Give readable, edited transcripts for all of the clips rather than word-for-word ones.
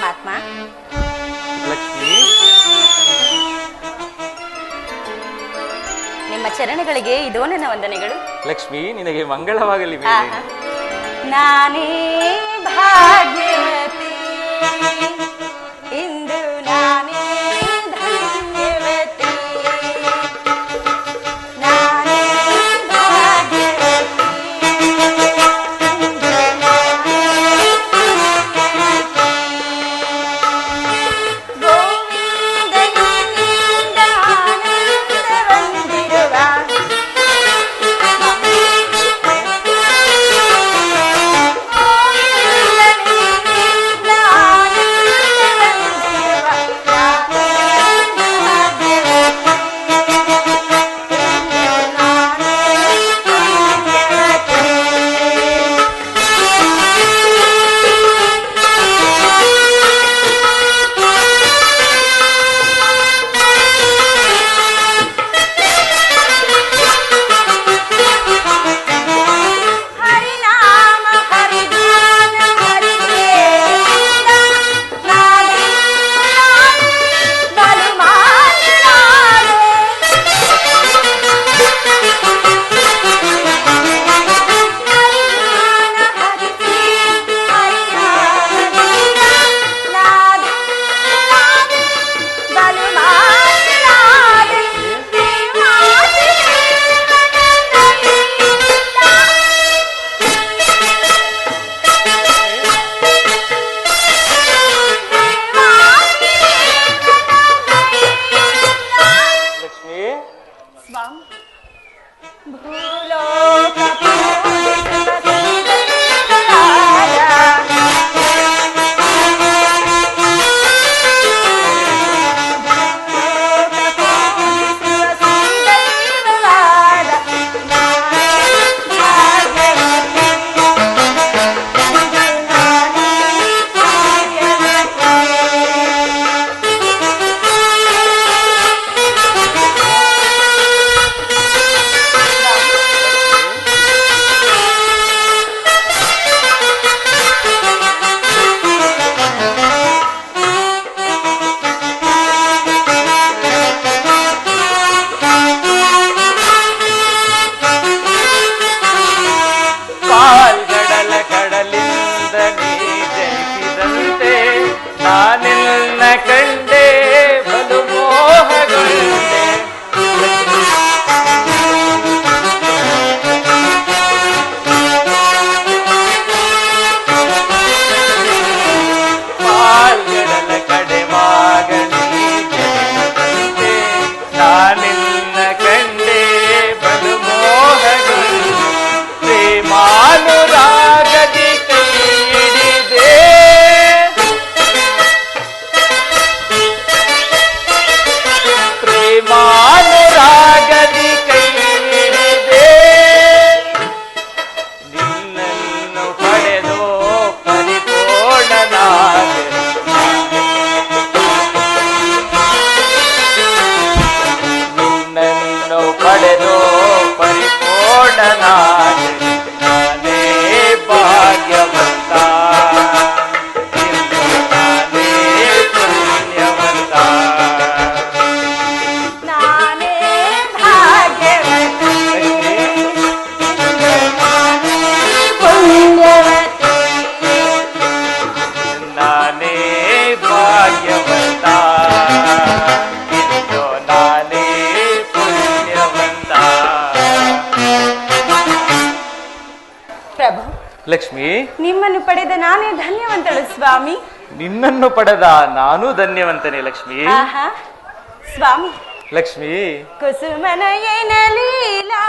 ಪರಮಾತ್ಮ. ಲಕ್ಷ್ಮಿ, ನಿಮ್ಮ ಚರಣಗಳಿಗೆ ಇದೋ ನನ್ನ ವಂದನೆಗಳು. ಲಕ್ಷ್ಮಿ, ನಿನಗೆ ಮಂಗಳವಾಗಲಿ. ನಾನೇ ಭಾಗ್ಯವತಿ, ಇಂದು ನಾನೇ ಧನ್ಯವತಿ. ನಾನೇ ಭಾಗ್ಯವತಿ, ಇಂದು ನಾನೇ ಧನ್ಯವತಿ. ಗೋವಿಂದನಿಂದ ಆನಂದ ಬಂದಿರುವ ಕಂಡೆ ಬಲು ಮೋಹಗೊಂಡೆ. ಪಾಲ್ಗಡಲ ಕಡೆಮಾಗಣಿ ಜನಿಸದಂತೆ ನಾನಿನ್ನ ಕಂಡೆ ಬಲು ಮೋಹಗೊಂಡೆ. ಪ್ರೇಮಾನುರಾಗದಿ ಕೈ ಹಿಡಿದೆ, ಪ್ರೇಮಾನುರಾಗದಿ ಕೈ ಹಿಡಿದೆ. ನಿನ್ನನ್ನು ಪಡೆದು ಪರಿಪೂರ್ಣನಾದೆ, ನಿನ್ನನ್ನು ಪಡೆದು ಪರಿಪೂರ್ಣನಾದೆ. ನಾನೇ ಭಾಗ್ಯವಂತ, ಇಂದು ನಾನೇ ಪುಣ್ಯವಂತ. ನಾನೇ ಭಾಗ್ಯವತಿ, ಪುಣ್ಯವತಿ. ನಾನೇ ಭಾಗ್ಯವಂತ, ಇಂದು ನಾನೇ ಪುಣ್ಯವಂತ. ಪ್ರಭು, ಲಕ್ಷ್ಮಿ, ನಿಮ್ಮನ್ನು ಪಡೆದ ನಾನೇ ಧನ್ಯವಂತಳು ಸ್ವಾಮಿ. ನಿನ್ನನ್ನು ಪಡೆದ ನಾನು ಧನ್ಯವಂತನೇ ಲಕ್ಷ್ಮಿ. ಆಹಾ ಸ್ವಾಮಿ, ಲಕ್ಷ್ಮಿ, ಕುಸುಮನಯನ ಲೀಲಾ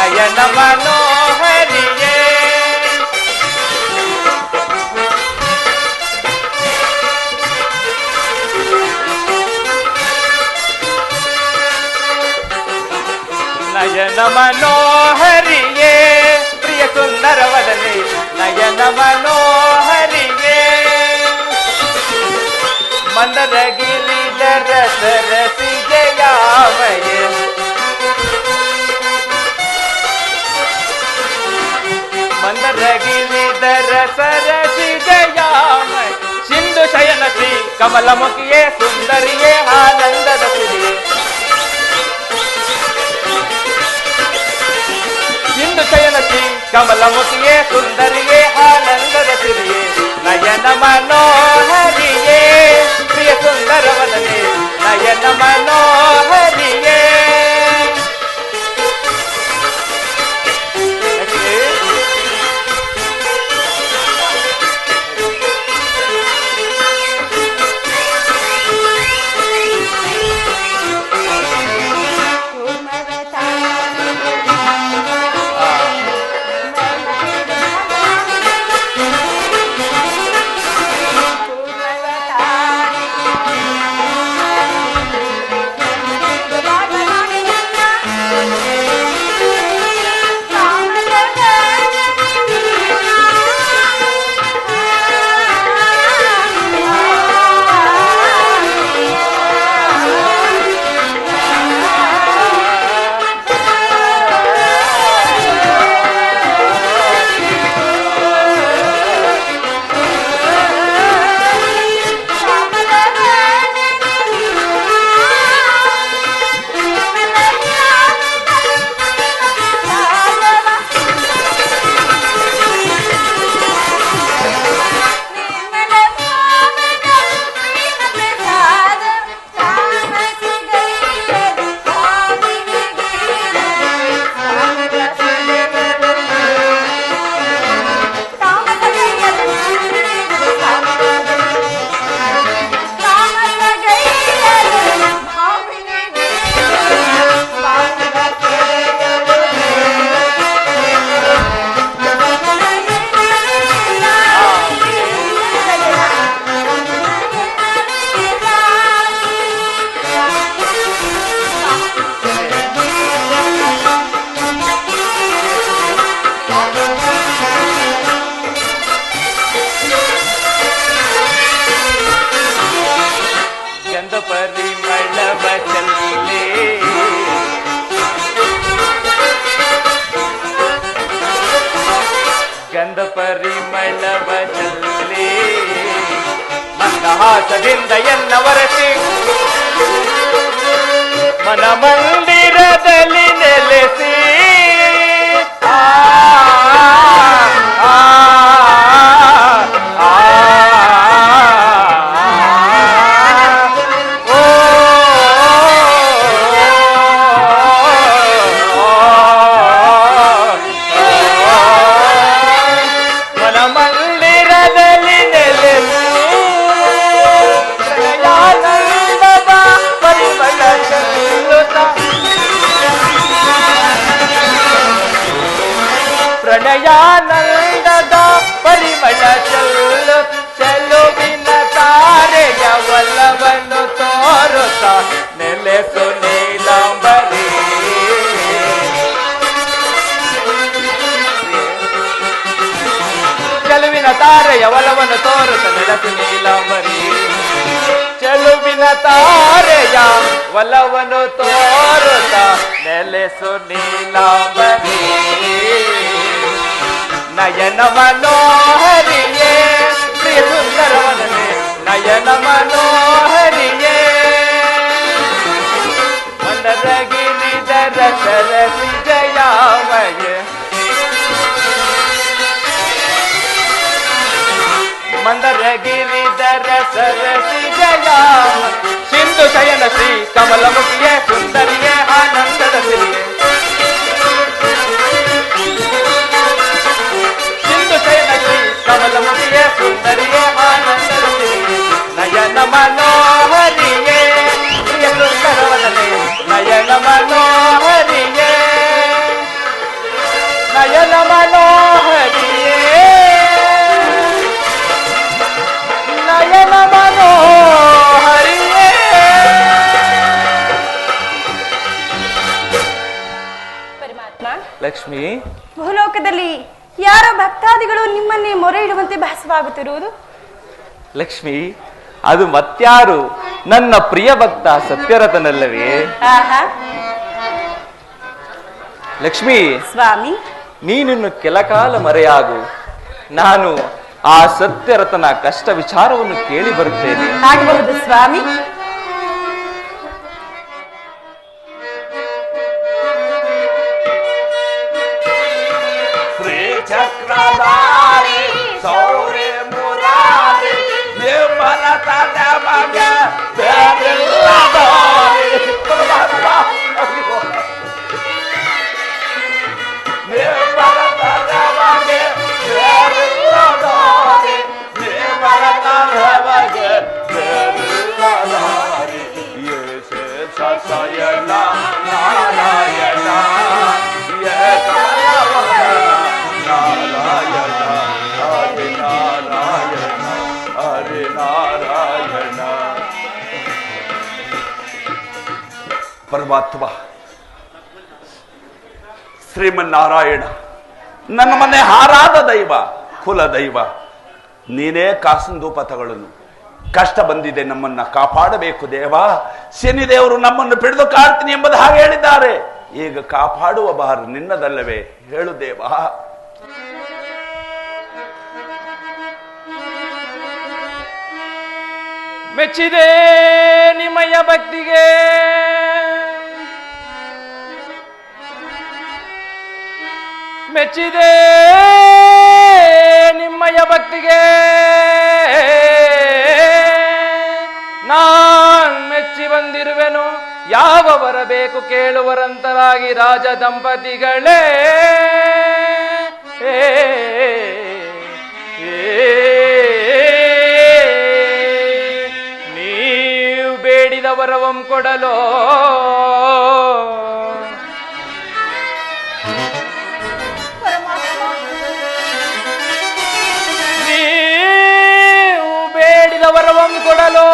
ನಯನ ಮನೋಹರಿಯೇ. ನಯನ ಮನೋಹರಿಯೇ ಪ್ರಿಯ ಸುಂದರ ವದನೆ ನಯನ ಮನೋಹರಿಯೇ. ಮಂದರ ಗಿರಿಧರ ಸರಸಿ ಜಯಾಮಯ ಮಂದರ ಗಿರಿಧರ ಸರಸಿ ಜಯಾಮಯ ಸಿಂಧು ಶಯನ ಶ್ರೀ ಕಮಲಮುಖಿಯೇ ಸುಂದರಿಯೇ ಆನಂದದ ಸಿರಿಯೇ. ಸಿಂಧು ಶಯನ ಶ್ರೀ ಕಮಲಮುಖಿಯೇ ಸುಂದರಿಯೇ ಆನಂದದ ಸಿರಿಯೇ. ನಯನ ಮನೋಹರಿಯೇ ಪ್ರಿಯ ಸುಂದರ ವದನೆ ನಯನ ಮನೋಹರಿಯೇ. ಗಂಧ ಪರಿಮಳವ ಚಲ್ಲಿ ಮಂದಹಾಸದಿಂದ ಎನ್ನವರಸಿ ಮನ ಮಂದಿರದಲ್ಲಿ ನೆಲೆಸಿ ಆ ಆ ಆ ಪ್ರಣಯಾನಂದದ ಪರಿಮಳ ಚೆಲ್ಲು ಚೆಲುವಿನ ತಾರೆಯ ಒಲವನ್ನು ತೋರುತ್ತ ನೆಲೆಸು ನೀಲಾಂಬರಿ. ಚೆಲುವಿನ ತಾರೆಯ ಒಲವನ್ನು ತೋರುತ್ತ ನೆಲೆಸು ನೀಲಾಂಬರಿ. ಚೆಲುವಿನ ತಾರೆಯ ಒಲವನ್ನು ತೋರುತ್ತ ನೆಲೆಸು ನೀಲಾಂಬರಿ. ನಯನ ಮನೋಹರಿಯೇ ಪ್ರಿಯ ಸುಂದರ ವದನೆ ನಯನ ಮನೋಹರಿಯೇ. ಮಂದರ ಗಿರಿಧರ ಸರಸಿ ಜಯಾಮಯ ಮಂದರ ಗಿರಿಧರ ಸರಸಿ ಜಯಾಮಯ ಸಿಂಧು ಶಯನ ಶ್ರೀ ಕಮಲಮುಖಿಯೇ ಸುಂದರಿಯೇ ಆನಂದದ ಸಿರಿಯೇ. ಕಮಲಮುಖಿಯೇ ಸುಂದರಿಯೇ ಆನಂದದ ಸಿರಿಯೇ. ನಯನ ಮನೋಹರಿಯೇ ಪ್ರಿಯ ಸುಂದರ ವದನೆ ನಯನ ಮನೋಹರಿಯೇ. ಲಕ್ಷ್ಮಿ, ಭೂಲೋಕದಲ್ಲಿ ಯಾರ ಭಕ್ತಾದಿಗಳು ನಿಮ್ಮನ್ನೇ ಮೊರೆ ಇಡುವಂತೆ ಭಾಸವಾಗುತ್ತಿರುವುದು? ಲಕ್ಷ್ಮಿ, ಅದು ಮತ್ಯಾರು, ನನ್ನ ಪ್ರಿಯ ಭಕ್ತ ಸತ್ಯರಥನಲ್ಲವೇ? ಆಹಾ ಲಕ್ಷ್ಮಿ, ಸ್ವಾಮಿ, ನೀನಿನ್ನು ಕೆಲಕಾಲ ಮರೆಯಾಗು. ನಾನು ಆ ಸತ್ಯರಥನ ಕಷ್ಟ ವಿಚಾರವನ್ನು ಕೇಳಿ ಬರುತ್ತೇನೆ. ಆಗಬಹುದು ಸ್ವಾಮಿ. ಶ್ರೀ ಚಕ್ರಧಾರಿ ಸೌರಿ ಮುರಾರಿ ನಿರ್ಮಲ ತಮಗೆ ಬೇರಿಲ್ಲದಾರಿ ನಿರ್ಮಲ ತಮಗೆ ಬೇರಿಲ್ಲದಾರಿ ನಿರ್ಮಲ ತಮಗೆ ಬೇರಿಲ್ಲದಾರಿ ಯೇಸು ಸಸಯನ ನಾರಾಯಣ ಪರಮಾತ್ಮ ಶ್ರೀಮನ್ನಾರಾಯಣ, ನನ್ನ ಮನೆ ಹಾರಾದ ದೈವ, ಕುಲ ದೈವ, ನೀನೇ ಕಾಸಂದೂಪತಗಳನ್ನು ಕಷ್ಟ ಬಂದಿದೆ, ನಮ್ಮನ್ನ ಕಾಪಾಡಬೇಕು ದೇವ. ಶನಿದೇವರು ನಮ್ಮನ್ನು ಹಿಡಿದು ಕಾಡ್ತೀನಿ ಎಂಬುದು ಹಾಗೆ ಹೇಳಿದ್ದಾರೆ. ಈಗ ಕಾಪಾಡುವ ಭಾರ ನಿನ್ನದಲ್ಲವೇ, ಹೇಳು ದೇವ. ಮೆಚ್ಚಿದೆ ನಿಮ್ಮಯ್ಯ ಭಕ್ತಿಗೆ, ಮೆಚ್ಚಿದೆ ನಿಮ್ಮಯ್ಯ ಭಕ್ತಿಗೆ, ನಾನ್ ಮೆಚ್ಚಿ ಬಂದಿರುವೆನು. ಯಾವ ಬರಬೇಕು ಕೇಳುವರಂತರಾಗಿ ರಾಜ ದಂಪತಿಗಳೇ. ನೀವು ಬೇಡಿದ ವರವಂ ಕೊಡಲೋ, ನೀವು ಬೇಡಿದ ವರವಂ ಕೊಡಲೋ,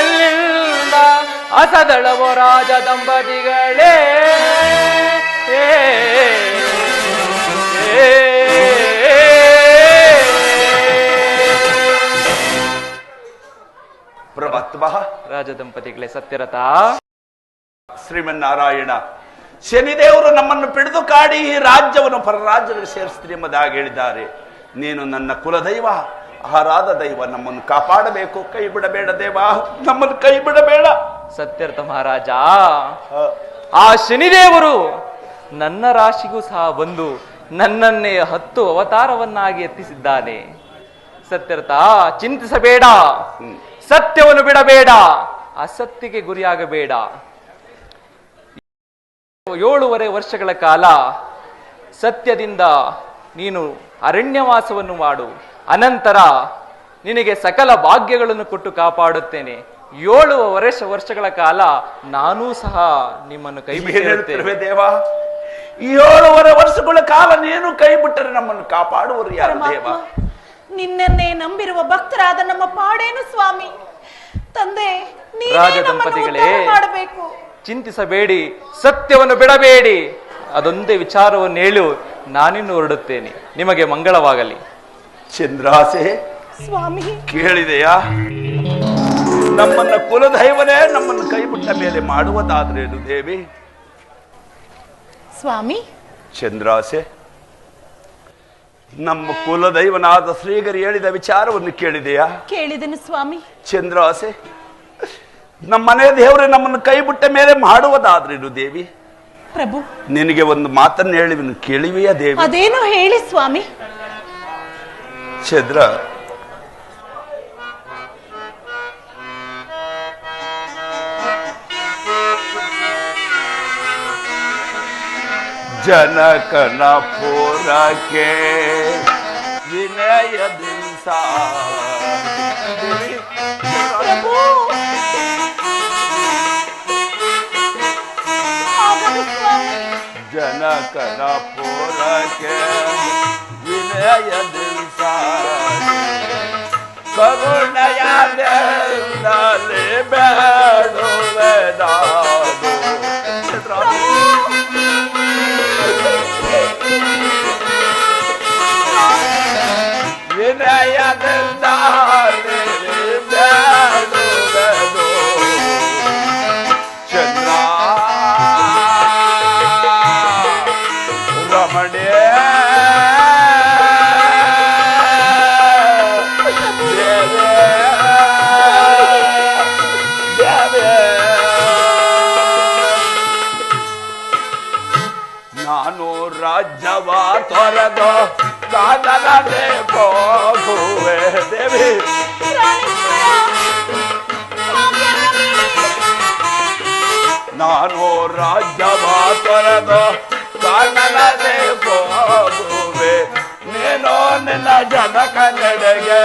ಎಲ್ಲಿಂದ ಅಸದಳವೋ ರಾಜ ದಂಪತಿಗಳೇ. ಪರಮಾತ್ಮ, ರಾಜ ದಂಪತಿಗಳೇ, ಸತ್ಯರಥ, ಶ್ರೀಮನ್ನಾರಾಯಣ, ಶನಿದೇವರು ನಮ್ಮನ್ನು ಪಿಡಿದು ಕಾಡಿ ಈ ರಾಜ್ಯವನ್ನು ಪರರಾಜ್ಯಗಳಿಗೆ ಸೇರಿಸ್ತೀನಿ ಎಂಬುದಾಗಿ ಹೇಳಿದ್ದಾರೆ. ನೀನು ನನ್ನ ಕುಲದೈವ, ಆರಾಧ ದೈವ, ನಮ್ಮನ್ನು ಕಾಪಾಡಬೇಕು. ಕೈ ಬಿಡಬೇಡ ದೇವ, ನಮ್ಮನ್ನು ಕೈ ಬಿಡಬೇಡ. ಸತ್ಯರ್ಥ ಮಹಾರಾಜ, ಆ ಶನಿದೇವರು ನನ್ನ ರಾಶಿಗೂ ಸಹ ಬಂದು ನನ್ನನ್ನೇ 10 ಅವತಾರವನ್ನಾಗಿ ಎತ್ತಿಸಿದ್ದಾನೆ. ಸತ್ಯರ್ಥ, ಚಿಂತಿಸಬೇಡ, ಸತ್ಯವನ್ನು ಬಿಡಬೇಡ, ಅಸತ್ಯಕ್ಕೆ ಗುರಿಯಾಗಬೇಡ. 7.5 ವರ್ಷಗಳ ಕಾಲ ಸತ್ಯದಿಂದ ನೀನು ಅರಣ್ಯವಾಸವನ್ನು ಮಾಡು. ಅನಂತರ ನಿನಗೆ ಸಕಲ ಭಾಗ್ಯಗಳನ್ನು ಕೊಟ್ಟು ಕಾಪಾಡುತ್ತೇನೆ. 7 ವರ್ಷಗಳ ಕಾಲ ನಾನೂ ಸಹ ನಿಮ್ಮನ್ನು ಕೈ ಬಿಟ್ಟಿರುತ್ತೇನೆ ದೇವ. 7.5 ವರ್ಷಗಳ ಕಾಲ ನೀನು ಕೈ ಬಿಟ್ಟರೆ ನಮ್ಮನ್ನು ಕಾಪಾಡುವರು ಯಾರು ದೇವ? ನಿನ್ನನ್ನೇ ನಂಬಿರುವ ಭಕ್ತರಾದ ನಮ್ಮ ಪಾಡೇನು ಸ್ವಾಮಿ. ತಂದೆ, ರಾಜ ದಂಪತಿಗಳೇ, ಮಾಡಬೇಕು. ಚಿಂತಿಸಬೇಡಿ, ಸತ್ಯವನ್ನು ಬಿಡಬೇಡಿ. ಅದೊಂದೇ ವಿಚಾರವನ್ನು ಹೇಳು, ನಾನಿನ್ನು ಹೊರಡುತ್ತೇನೆ. ನಿಮಗೆ ಮಂಗಳವಾಗಲಿ. ಚಂದ್ರಾಸೆ ಸ್ವಾಮಿ, ಕೇಳಿದೆಯಾ? ನಮ್ಮನ್ನ ಕುಲದೈವನೇ ನಮ್ಮನ್ನು ಕೈ ಬಿಟ್ಟ ಮೇಲೆ ಮಾಡುವುದಾದ್ರೇನು ದೇವಿ? ಸ್ವಾಮಿ, ಚಂದ್ರಾಸೆ, ನಮ್ಮ ಕುಲದೈವನಾದ ಶ್ರೀಗರಿ ಹೇಳಿದ ವಿಚಾರವನ್ನು ಕೇಳಿದೆಯಾ? ಕೇಳಿದೆನು ಸ್ವಾಮಿ. ಚಂದ್ರಾಸೆ, ನಮ್ಮ ಮನೆ ದೇವರೇ ನಮ್ಮನ್ನು ಕೈ ಬಿಟ್ಟ ಮೇಲೆ ಮಾಡುವುದಾದ್ರೇನು ದೇವಿ? ಪ್ರಭು, ನಿನಗೆ ಒಂದು ಮಾತನ್ನು ಹೇಳಿವಿನು, ಕೇಳಿವೆಯಾ ದೇವಿ? ಅದೇನು ಹೇಳಿ ಸ್ವಾಮಿ. ಚಂದ್ರ, ಜನಕನ ಪುರಕ್ಕೆ ವಿನಯದಿಂದ ಪ್ರಭು, ಆಗದು ಸ್ವಾಮಿ. ಜನಕನ ಪುರಕ್ಕೆ ವಿನಯದಿಂದ ಕರುಣೆಯಾದಲ್ಲಿ ಬೇಡುವೆದಾದು. ನಾನು ರಾಜ್ಯವ ತೊರೆದು ಕಾದಲದೆ ಹೋಗುವೆ ದೇವಿ. ನಾನು ರಾಜ್ಯವ ತೊರೆದು ಕಾದಲದೆ ಹೋಗುವೆ, ನೀನು ನಿನ್ನ ಜನಕ ನಡೆಗೆ,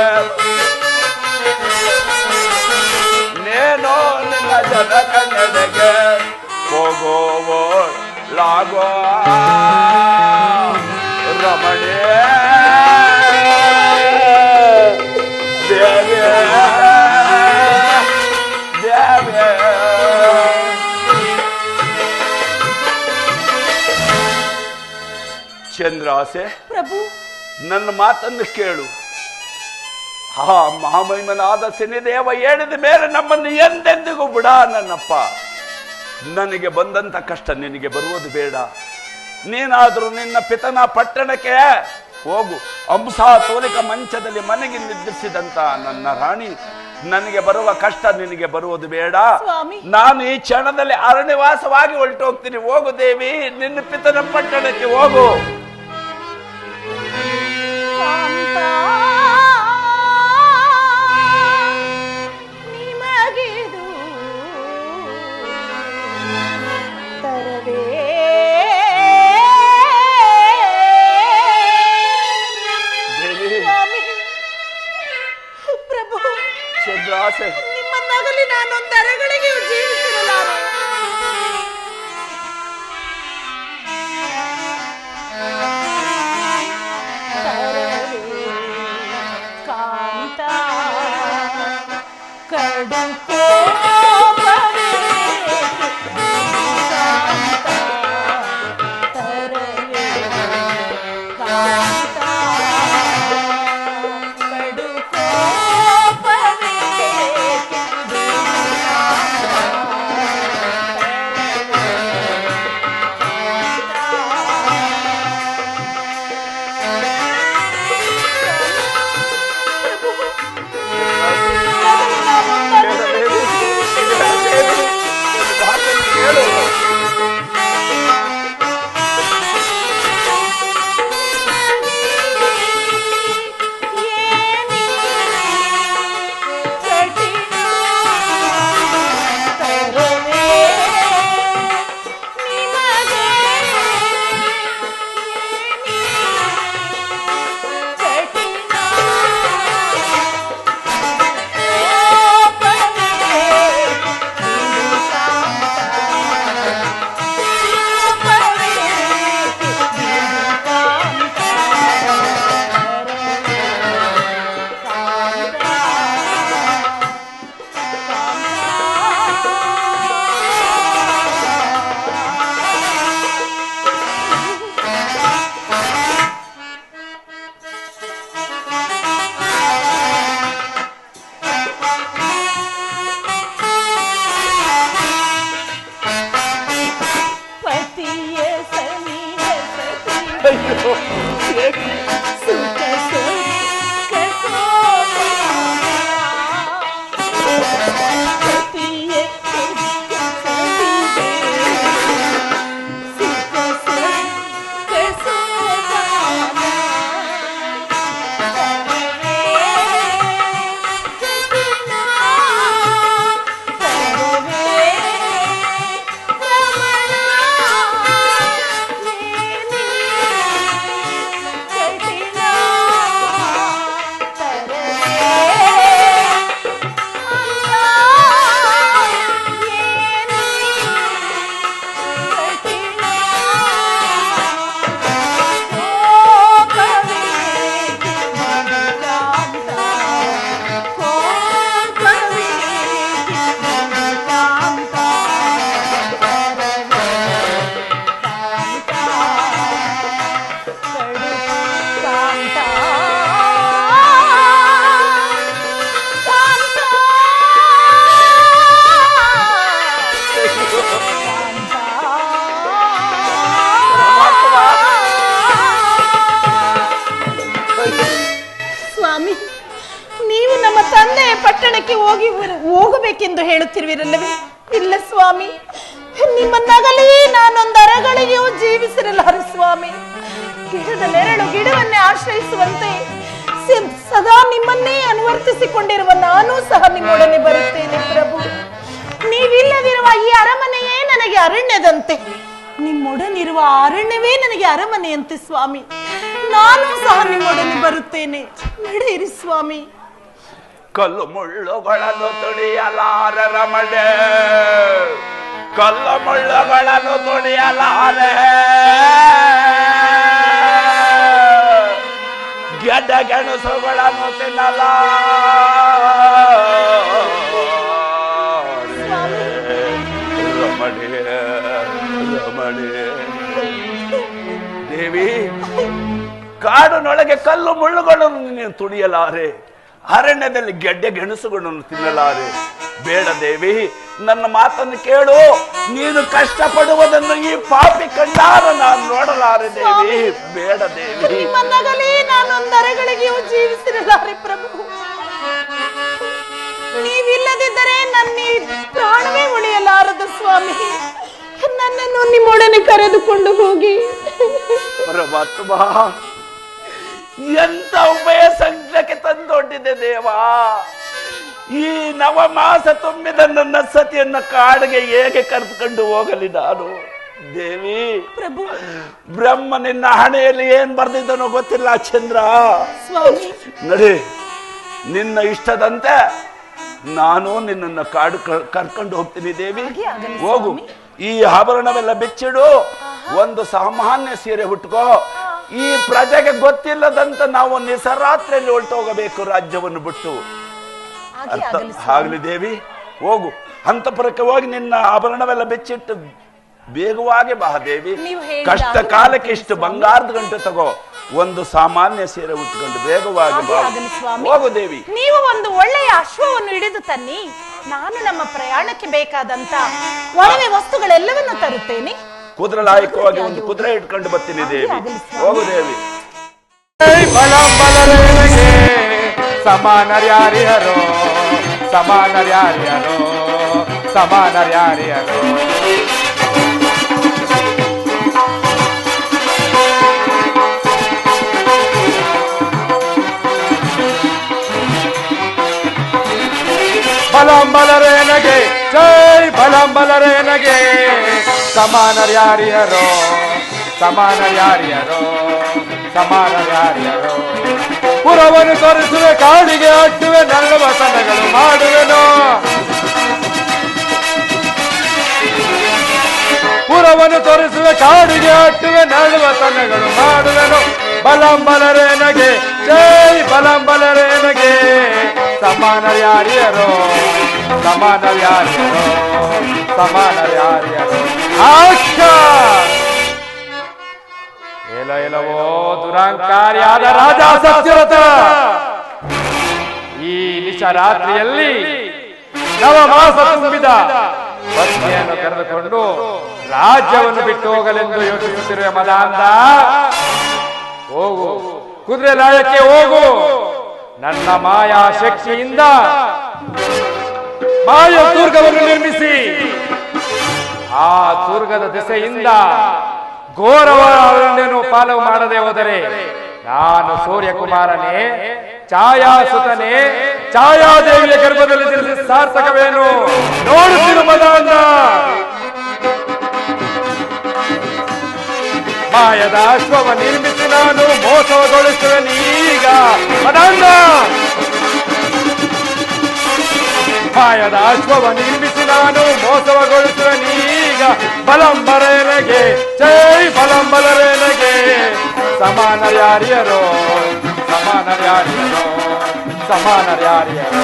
ನೀನು ನಿನ್ನ ಜನಕ ನಡೆಗೆ ಹೋಗುವೋ लागो रमणे देवे देवे ಚಂದ್ರಾಸೆ ಪ್ರಭು, ನನ್ನ ಮಾತನ್ನು ಕೇಳು. ಆ ಮಹಾಮಹಿಮನಾದ ಶನಿದೇವ ಹೇಳಿದ ಮೇಲೆ ನಮ್ಮನ್ನು ಎಂದೆಂದಿಗೂ ಬಿಡ ನನ್ನಪ್ಪ. ನನಗೆ ಬಂದಂತ ಕಷ್ಟ ನಿನಗೆ ಬರುವುದು ಬೇಡ. ನೀನಾದರೂ ನಿನ್ನ ಪಿತನ ಪಟ್ಟಣಕ್ಕೆ ಹೋಗು. ಅಂಸಾತೋಲಿಕ ಮಂಚದಲ್ಲಿ ಮನೆಗೆ ನಿದ್ರಿಸಿದಂತ ನನ್ನ ರಾಣಿ, ನನಗೆ ಬರುವ ಕಷ್ಟ ನಿನಗೆ ಬರುವುದು ಬೇಡ. ನಾನು ಈ ಕ್ಷಣದಲ್ಲಿ ಅರಣ್ಯವಾಸವಾಗಿ ಹೊರಟೋಗ್ತೀನಿ. ಹೋಗು ದೇವಿ, ನಿನ್ನ ಪಿತನ ಪಟ್ಟಣಕ್ಕೆ ಹೋಗು. ನಿಮ್ಮನ್ನಾಗಲಿ ನಾನೊಂದು ತರಗಳಿಗೆ ಜೀವಿಸಿರಲಾರೆ. ಕಾಂತ ಕಡುಕೋ ಪಟ್ಟಣಕ್ಕೆ ಹೋಗಬೇಕೆಂದು ಹೇಳುತ್ತಿರುವಿರಲ್ಲವೇ? ಇಲ್ಲ ಸ್ವಾಮಿ, ನಿಮ್ಮನ್ನಗಲಿ ನಾನೊಂದು ಅರಗಳಿಗೆಯೂ ಜೀವಿಸಿರಲಾರೆ ಸ್ವಾಮಿ. ಗಿಡದ ನೆರಳು ಗಿಡವನ್ನೇ ಆಶ್ರಯಿಸುವಂತೆ ಸದಾ ನಿಮ್ಮನ್ನೇ ಅನುವರ್ತಿಸಿಕೊಂಡಿರುವ ನಾನೂ ಸಹ ನಿಮ್ಮೊಡನೆ ಬರುತ್ತೇನೆ ಪ್ರಭು. ನೀವಿಲ್ಲದಿರುವ ಈ ಅರಮನೆಯೇ ನನಗೆ ಅರಣ್ಯದಂತೆ, ನಿಮ್ಮೊಡನಿರುವ ಅರಣ್ಯವೇ ನನಗೆ ಅರಮನೆಯಂತೆ ಸ್ವಾಮಿ. ನಾನು ಸಹ ನಿಮ್ಮೊಡನೆ ಬರುತ್ತೇನೆ, ನಡೆಯಿರಿ ಸ್ವಾಮಿ. ಕಲ್ಲು ಮುಳ್ಳುಗಳನ್ನು ತುಳಿಯಲಾರೆ ರಮಣೆ, ಕಲ್ಲು ಮುಳ್ಳುಗಳನ್ನು ತುಳಿಯಲಾರೆ, ಗೆಡ್ಡ ಗೆಣಸುಗಳನ್ನು ತಿನ್ನಲಾರೆ ರಮಣೆ ರಮಣೆ. ದೇವಿ, ಕಾಡಿನೊಳಗೆ ಕಲ್ಲು ಮುಳ್ಳುಗಳನ್ನು ನೀನು ತುಳಿಯಲಾರೆ, ಅರಣ್ಯದಲ್ಲಿ ಗೆಡ್ಡೆ ಗೆಣಸುಗಳನ್ನು ತಿನ್ನಲಾರೆ. ಬೇಡ ದೇವಿ, ನನ್ನ ಮಾತನ್ನು ಕೇಳು. ನೀನು ಕಷ್ಟಪಡುವುದನ್ನು ಈ ಪಾಪಿ ಕಂಡಾರ ನಾನು ನೋಡಲಾರೆ ದೇವಿ. ಬೇಡ ದೇವಿ. ನಿಮ್ಮನ್ನಗಲಿ ನಾನೊಂದರೆಗಳಿಗೆಯೂ ಜೀವಿಸಿರಲಾರೆ ಪ್ರಭು. ನೀವಿಲ್ಲದಿದ್ದರೆ ನನ್ನ ಈ ಪ್ರಾಣವೇ ಉಳಿಯಲಾರದು ಸ್ವಾಮಿ. ನನ್ನನ್ನು ನಿಮ್ಮೊಡನೆ ಕರೆದುಕೊಂಡು ಹೋಗಿ. ಪರಮಾತ್ಮ, ಎಂತ ಉಭಯ ಸಂಖ್ಯಕ್ಕೆ ತಂದೊಡ್ಡಿದೆ ದೇವಾ. ಈ ನವಮಾಸ ತುಂಬಿದ ನನ್ನ ಸತಿಯನ್ನ ಕಾಡಿಗೆ ಹೇಗೆ ಕರೆದುಕೊಂಡು ಹೋಗಲಿ ನಾನು? ದೇವಿ ಪ್ರಭು, ಬ್ರಹ್ಮ ನಿನ್ನ ಹಣೆಯಲ್ಲಿ ಏನ್ ಬರ್ದಿದ್ದನೋ ಗೊತ್ತಿಲ್ಲ ಚಂದ್ರ. ಸ್ವಾಮಿ, ನಡಿ, ನಿನ್ನ ಇಷ್ಟದಂತೆ ನಾನು ನಿನ್ನನ್ನು ಕಾಡು ಕರ್ಕೊಂಡು ಹೋಗ್ತೀನಿ ದೇವಿ. ಹೋಗು, ಈ ಆಭರಣವೆಲ್ಲ ಬೆಚ್ಚಿಡು, ಒಂದು ಸಾಮಾನ್ಯ ಸೀರೆ ಉಟ್ಕೋ. ಈ ಪ್ರಜೆಗೆ ಗೊತ್ತಿಲ್ಲದಂತ ನಾವು ನಿಸರಾತ್ರಿಯಲ್ಲಿ ಹೊರಟೋಗಬೇಕು ರಾಜ್ಯವನ್ನು ಬಿಟ್ಟು. ಆಗ್ಲಿ ದೇವಿ, ಹೋಗು, ಅಂತಪುರಕ್ಕೆ ಹೋಗಿ ನಿನ್ನ ಆಭರಣವೆಲ್ಲ ಬೆಚ್ಚಿಟ್ಟು ಬೇಗವಾಗಿ ಬಾ ದೇವಿ. ಕಷ್ಟ ಕಾಲಕ್ಕೆ ಇಷ್ಟು ಬಂಗಾರದ ಗಂಟೆ ತಗೋ, ಒಂದು ಸಾಮಾನ್ಯ ಸೀರೆ ಉಟ್ಕೊಂಡು ಬೇಗವಾಗಿ ಬಾ. ಹೋಗು ದೇವಿ. ನೀವು ಒಂದು ಒಳ್ಳೆಯ ಅಶ್ವವನ್ನು ಹಿಡಿದು ತನ್ನಿ, ನಾನು ನಮ್ಮ ಪ್ರಯಾಣಕ್ಕೆ ಬೇಕಾದಂತ ಒಡವೆ ವಸ್ತುಗಳೆಲ್ಲವನ್ನು ತರುತ್ತೇನೆ. ಕುದುರೆ ಲಾಯಕವಾಗಿ ಒಂದು ಕುದುರೆ ಇಟ್ಕೊಂಡು ಬರ್ತೀನಿ ದೇವಿ. ಹೋಗು ದೇವಿ. ಸಮಾನರ್ಯಾರಿಯರೋ ಸಮಾನರ್ಯಾರಿಯರೋ ಸಮಾನರ್ಯಾರಿಯರೋ. ಬಲಂಬಲರೇನಗೆ ಜೈ ಬಲಂಬಲರೇನಗೆ ಸಮಾನರ್ಯಾರಿಯರೋ ಸಮಾನರ್ಯಾರಿಯರೋ ಸಮಾನರ್ಯಾರಿಯರೋ. ಪುರವನ್ನು ತೋರಿಸುವೆ ಕಾಡಿಗೆ ಅಟ್ಟುವೆ ನರಳುವ ಸನಗಳು ಮಾಡುವೆನು. ಪುರವನ್ನು ತೋರಿಸುವೆ ಕಾಡಿಗೆ ಅಟ್ಟುವೆ ನರಳುವ ಸನಗಳು ಮಾಡುವೆನು. ಬಲಂಬಲರೇನಗೆ ಜೈ ಬಲಂಬಲರೇನಗೆ ಸಮಾನರ್ಯಾರಿಯರೋ ಸಮಾನರ್ಯಾರಿಯರೋ ಸಮಾನರ್ಯಾರಿಯರೋ. ಆಕ್ಷ ಎಲವೋ ದುರಂಕಾರಿಯಾದ ರಾಜ ಸತ್ಯವ್ರತ, ಈ ನಿಶರಾತ್ರಿಯಲ್ಲಿ ನವಮಾಸ ತುಂಬಿದ ಪತ್ನಿಯನ್ನು ಕರೆದುಕೊಂಡು ರಾಜ್ಯವನ್ನು ಬಿಟ್ಟು ಹೋಗಲೆಂದು ಯೋಚಿಸುತ್ತಿರುವ ಮದಾಂಧ, ಹೋಗು, ಕುದುರೆ ಲಾಯಕ್ಕೆ ಹೋಗು. ನನ್ನ ಮಾಯಾ ಶಕ್ತಿಯಿಂದ ಮಾಯ ದುರ್ಗವನ್ನು ನಿರ್ಮಿಸಿ ಆ ದುರ್ಗದ ದಿಸೆಯಿಂದ ಘೋರವನ್ನು ಪಾಲು ಮಾಡದೆ ಹೋದರೆ ನಾನು ಸೂರ್ಯಕುಮಾರನೇ, ಛಾಯಾಸುತನೇ, ಛಾಯಾದೇವಿಯ ಗರ್ಭದಲ್ಲಿ ತಿಳಿಸಿ ಸಾರ್ಥಕವೇನು? ನೋಡುತ್ತಿರು ಮದಾಂಧ. ಮಾಯದ ಅಶ್ವವ ನಿರ್ಮಿಸಿ ನಾನು ಮೋಸಗೊಳಿಸುವೆನೀಗ ಮದಾಂಧ. ಮಾಯದ ಅಶ್ವವ ನಿರ್ಮಿಸಿ ನಾನು ಮೋಸಗೊಳಿಸುವೆನೀಗ. ಬಲಂಬಲರೇನಗೆ ಜೈ ಬಲಂಬಲರೇನಗೆ ಸಮಾನರ್ಯಾರಿಯರೋ ಸಮಾನರ್ಯಾರಿಯರೋ ಸಮಾನರ್ಯಾರಿಯರೋ.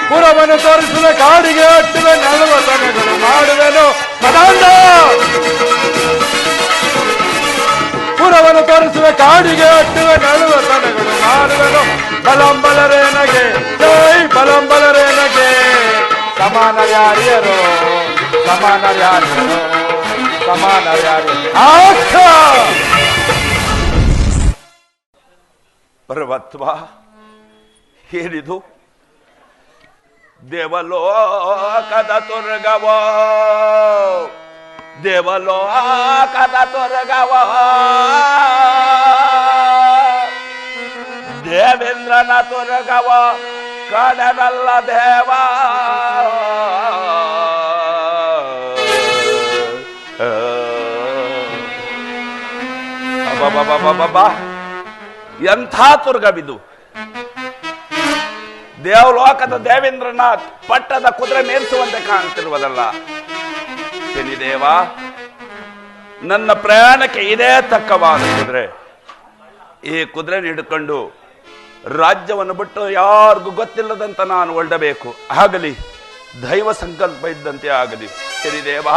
ಪುರವನ್ನು ತೋರಿಸುವ ಕಾಡಿಗೆ ಅಟ್ಟುವೆ ನಳುವ ತನಗಳು ಮಾಡುವೆನು ಮದಾಂಧ. ಪುರವನ್ನು ತೋರಿಸುವ ಕಾಡಿಗೆ ಅಟ್ಟುವೆ ನಳುವ ತನಗಳು ಮಾಡುವೆನು. ಬಲಂಬಲರೇನಗೆ ಜೈ ಬಲಂಬಲರೇನಗೆ ಸಮಾನರ್ಯಾರಿಯರೋ ಸಮಾನರ್ಯಾರಿಯರೋ ಸಮಾನರ್ಯಾರಿಯರೋ. ಪರಮಾತ್ಮ, ಏನಿದು? ದೇವಲೋಕದ ತುರ್ಗವೋ ದೇವಲೋಕದ ತುರ್ಗವೋ ದೇವೇಂದ್ರನ ತುರ್ಗವೋ ಕಡನಲ್ಲ ದೇವ ಎಂಥ ತುರ್ಗವಿದು. ದೇವಲೋಕದ ದೇವೇಂದ್ರನ ಪಟ್ಟದ ಕುದುರೆ ಮೇರಿಸುವಂತೆ ಕಾಣ್ತಿರುವುದಲ್ಲ. ಶನಿದೇವ, ನನ್ನ ಪ್ರಯಾಣಕ್ಕೆ ಇದೇ ತಕ್ಕವಾದ ಕುದುರೆ. ಈ ಕುದುರೆ ಹಿಡ್ಕೊಂಡು ರಾಜ್ಯವನ್ನು ಬಿಟ್ಟು ಯಾರಿಗೂ ಗೊತ್ತಿಲ್ಲದಂತ ನಾನು ಹೊರಡಬೇಕು. ಆಗಲಿ, ದೈವ ಸಂಕಲ್ಪ ಇದ್ದಂತೆ ಆಗಲಿ. ಶನಿದೇವ,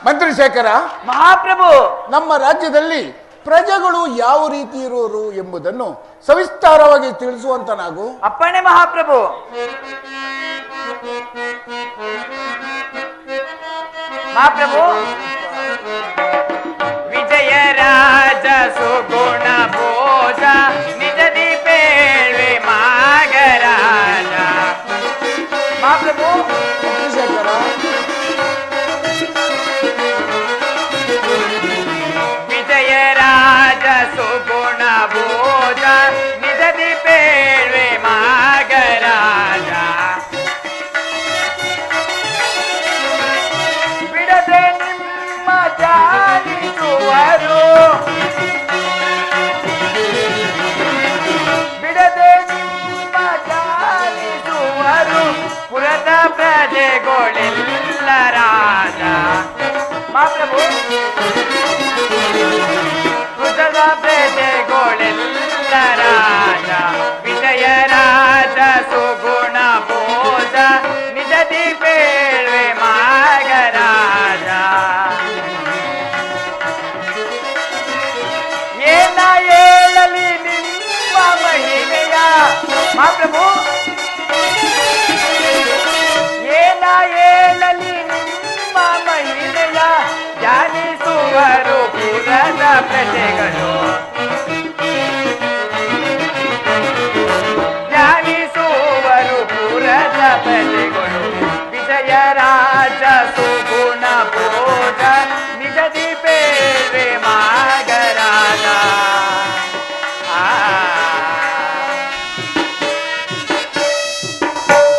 ಮಂತ್ರಿಶೇಖರ, ಮಹಾಪ್ರಭು, ನಮ್ಮ ರಾಜ್ಯದಲ್ಲಿ ಪ್ರಜೆಗಳು ಯಾವ ರೀತಿ ಇರುವರು ಎಂಬುದನ್ನು ಸವಿಸ್ತಾರವಾಗಿ ತಿಳಿಸುವಂತ ನಾವು. ಅಪ್ಪಣೆ ಮಹಾಪ್ರಭು. ಮಹಾಪ್ರಭು, ವಿಜಯರಾಜ ಸುಗುಣ ಭೋಜ ನಿಜದಿ ಪೇಳ್ವೆ ಮಾಗರಾಜ. ಮಹಾಪ್ರಭು, ಮಂತ್ರಿಶೇಖರ, ವಿಜಯರಾಜ ಸುಗುಣ ಭೋಜ ನಿಜದಿ ಪೇಳ್ವೆ ಮಾಗರಾಜ. ಬಿಡದೆ ನಿಮ್ಮ ಜಾಲಿಸುವರು, ಬಿಡದೆ ನಿಮ್ಮ ಜಾಲಿಸುವರು ಪುರದ ಪ್ರಜೆಗಳೆಲ್ಲ ರಾಜ. ಮಹಾಪ್ರಭು, ಪುರದ ಪ್ರಜೆಗಳೆಲ್ಲ ರಾಜ. ವಿಜಯರಾಜ ಸುಗುಣ ಭೋಜ ನಿಜದಿ ಪೇಳ್ವೆ ಮಾಗರಾಜ. ಏನ ಹೇಳಲಿ ನಿಮ್ಮ ಮಹಿಮೆಯ. ಮಹಾಪ್ರಭು, ಏನ ಹೇಳಲಿ ನಿಮ್ಮ ಮಹಿಮೆಯ. ಧ್ಯಾನಿಸುವರು ಪುರದ ಪ್ರಜೆಗಳು, ಧ್ಯಾನಿಸುವರು ಪುರದ ಪ್ರಜೆಗಳು. ವಿಜಯರಾಜ ಸುಗುಣ ಭೋಜ ನಿಜದಿ ಪೇಳ್ವೆ ಮಾಗರಾಜ.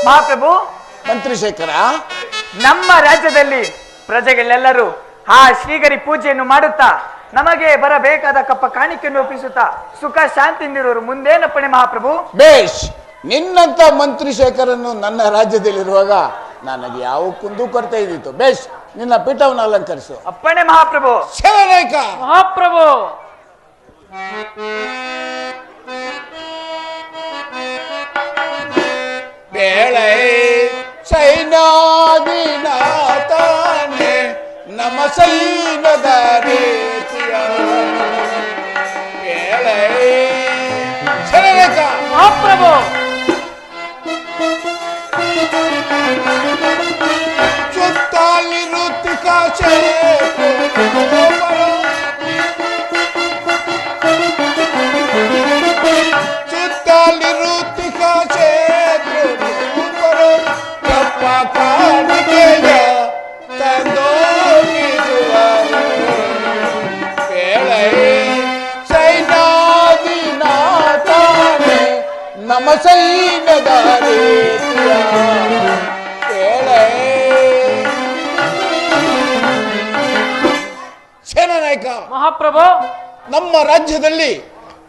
ಮಹಾಪ್ರಭು, ಮಂತ್ರಿಶೇಖರ, ನಮ್ಮ ರಾಜ್ಯದಲ್ಲಿ ಪ್ರಜೆಗಳೆಲ್ಲರೂ ಆ ಶ್ರೀಗರಿ ಪೂಜೆಯನ್ನು ಮಾಡುತ್ತಾ ನಮಗೆ ಬರಬೇಕಾದ ಕಪ್ಪ ಕಾಣಿಕೆಯನ್ನು ಒಪ್ಪಿಸುತ್ತಾ ಸುಖ ಶಾಂತಿಯಿಂದಿರುವರು. ಮುಂದೇನಪ್ಪಣೆ ಮಹಾಪ್ರಭು? ಬೇಷ್. ನಿನ್ನಂತ ಮಂತ್ರಿಶೇಖರನ್ನು ನನ್ನ ರಾಜ್ಯದಲ್ಲಿರುವಾಗ ನನಗೆ ಯಾವ ಕುಂದು ಕೊರತೆ ಇದ್ದಿತ್ತು. ಬೇಷ್, ನಿನ್ನ ಪೀಠವನ್ನು ಅಲಂಕರಿಸು. ಅಪ್ಪಣೆ ಮಹಾಪ್ರಭು. ಶಿವನಾಯಕ. ಮಹಾಪ್ರಭು. ಬೇಳೆ ಸೈನಾದಿನಾಥನೆ ನಮ್ಮ ಸೈನ್ಯದ ರೀತಿಯ ವೇಳೆ ಮಹಾಪ್ರಭು ಸುತ್ತಲಿರುತ್ತಿಕ ಸುತ್ತಲಿರುತ್ತಿಕ ಕಪ್ಪ ಕಾಣಿಕೆಯ ತಂದೋಗಿರುವರು ವೇಳೆ ಸೈನ್ಯಾಧಿನಾಥಾನೆ ನಮ್ಮ ಸೈನ್ಯದ ರೀತಿಯ ವೇಳೆ ಸೇನಾನಾಯಕ ಮಹಾಪ್ರಭು, ನಮ್ಮ ರಾಜ್ಯದಲ್ಲಿ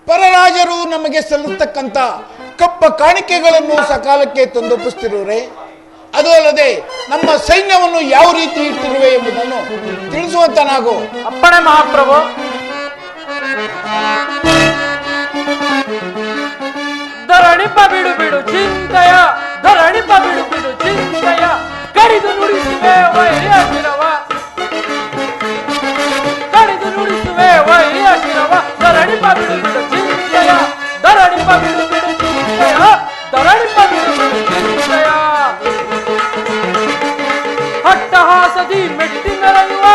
ಪರರಾಜರು ನಮಗೆ ಸಲ್ಲಿಸ್ತಕ್ಕಂಥ ಕಪ್ಪ ಕಾಣಿಕೆಗಳನ್ನು ಸಕಾಲಕ್ಕೆ ತಂದೊಪ್ಪಿಸ್ತಿರುವರೆ, ಅದು ಅಲ್ಲದೆ ನಮ್ಮ ಸೈನ್ಯವನ್ನು ಯಾವ ರೀತಿ ಇಟ್ಟಿರುವೆ ಎಂಬುದನ್ನು ತಿಳಿಸುವಂತನಾಗು. ಅಪ್ಪಣೆ ಮಹಾಪ್ರಭು. ಧರಣಿಪ ಬಿಡು ಬಿಡು ಚಿಂತೆಯ, ಧರಣಿಪ ಬಿಡು ಬಿಡು ಚಿಂತೆಯ, ಕಡಿದು ನುಡಿಸುವೆ ವೈರಿಯ ಶಿರವ, ಕಡಿದು ನುಡಿಸುವೆ ವೈರಿಯ ಶಿರವ, ಧರಣಿಪ ಬಿಡು ಬಿಡು ಚಿಂತೆಯ, ಧರಣಿಪ ಬಿಡು ಬಿಡು ಚಿಂತೆಯ, ಧರಣಿಪ ಬಿಡು ಬಿಡು ಚಿಂತೆಯ. ಅಟ್ಟಹಾಸದಿ ಮೆಟ್ಟಿ ಮೆರೆಯುವ,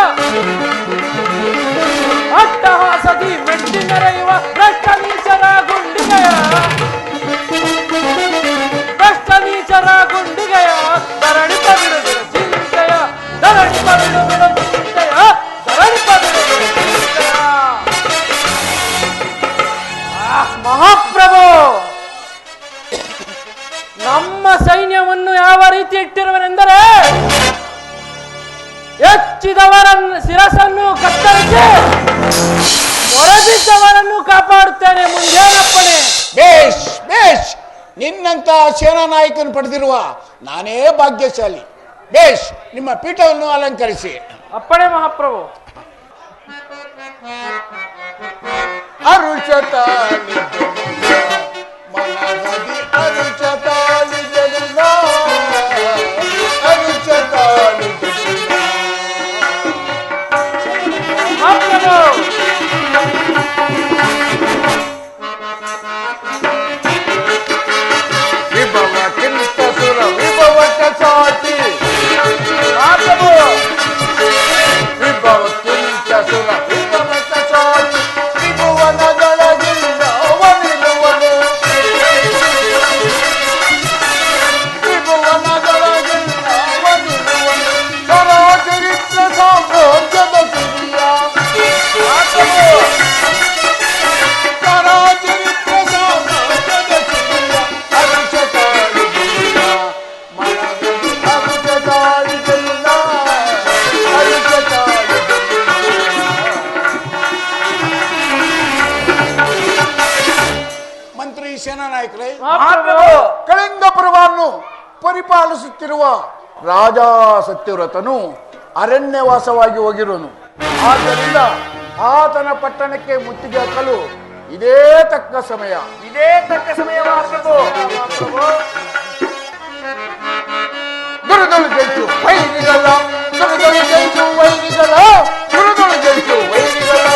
ಅಟ್ಟಹಾಸದಿ ಮೆಟ್ಟಿ ಮೆರೆಯುವ ಭ್ರಷ್ಟ ನೀಚರ ಗುಂಡಿಗೆಯ, ಭ್ರಷ್ಟ ನೀಚರ ಗುಂಡಿಗೆಯ, ಧರಣಿಪ ಬಿಡು ಬಿಡು ಚಿಂತೆಯ, ಧರಣಿಪ ಬಿಡು ಬಿಡು ಚಿಂತೆಯ, ಧರಣಿಪ ಬಿಡು ಬಿಡು ಚಿಂತೆಯ. ಮಹಾಪ್ರಭು, ನಮ್ಮ ಸೈನ್ಯವನ್ನು ಯಾವ ರೀತಿ ಇಟ್ಟಿರುವನೆಂದರೆ ಹೆಚ್ಚಿದವರ ಶಿರಸನ್ನು ಕತ್ತರಿಸಿ ಹೊರಬಿದ್ದವರನ್ನು ಕಾಪಾಡುತ್ತೇನೆ. ಮುಂದೇನಪ್ಪಣೆ? ಬೇಷ್ ಬೇಷ್, ನಿನ್ನಂತ ಸೇನಾ ನಾಯಕನು ಪಡೆದಿರುವ ನಾನೇ ಭಾಗ್ಯಶಾಲಿ. ಬೇಷ್, ನಿಮ್ಮ ಪೀಠವನ್ನು ಅಲಂಕರಿಸಿ. ಅಪ್ಪಣೆ ಮಹಾಪ್ರಭು. ಅರುಚತಾಳಿ ಮನಗದಿ ಅರುಚತಾಳಿ ಜಗನ್ನ, ಅರುಚತಾಳಿ ಮಹಾಪ್ರಭು, ವಿಭವ ಕಿಂತ ಸುರ ವಿಭವಕ ಸಾಟಿ. ಮಹಾಪ್ರಭು, ವಿಭವ ಕಿಂತ ಸುರ ವಿಭವಕ ಸಾಟಿ, ತ್ರಿಭುವನದೊಳಗಿಂದ ಅವನಿರುವನು, ತ್ರಿಭುವನದೊಳಗಿಂದ ಅವನಿರುವನು, ಸರಾಚರಿತ್ರ ಸಾಮ್ರಾಜ್ಯದ ಸಿರಿಯ. ಮಹಾಪ್ರಭು, ಸರಾಚರಿತ್ರ ಸಾಮ್ರಾಜ್ಯದ ಸಿರಿಯ, ಅರುಚತಾಳಿ ಜಲ್ಲ ಮನಗದಿ ಅರುಚತಾಳಿ ಜಲ್ಲ, ಅರುಚತಾಳಿ ಜಲ್ಲ. ಮಂತ್ರಿ ಸೇನಾ ನಾಯಕರೇ, ಮಹಾಪ್ರಭು. ಕಳಿಂಗಪುರವನ್ನು ಪರಿಪಾಲಿಸುತ್ತಿರುವ ರಾಜ ಸತ್ಯವ್ರತನು ಅರಣ್ಯವಾಸವಾಗಿ ಹೋಗಿರುವನು. ಆದ್ದರಿಂದ ಆತನ ಪಟ್ಟಣಕ್ಕೆ ಮುತ್ತಿಗೆ ಹಾಕಲು ಇದೇ ತಕ್ಕ ಸಮಯ. ಇದೇ ತಕ್ಕ ಸಮಯ ಮಹಾಪ್ರಭು. ಗುರುಗಳು ಜಯಿಸು ವೈರಿಗಳ, ಗುರುಗಳು ಜಯಿಸು ವೈರಿಗಳ, ಗುರುಗಳು ಜಯಿಸು ವೈರಿಗಳ.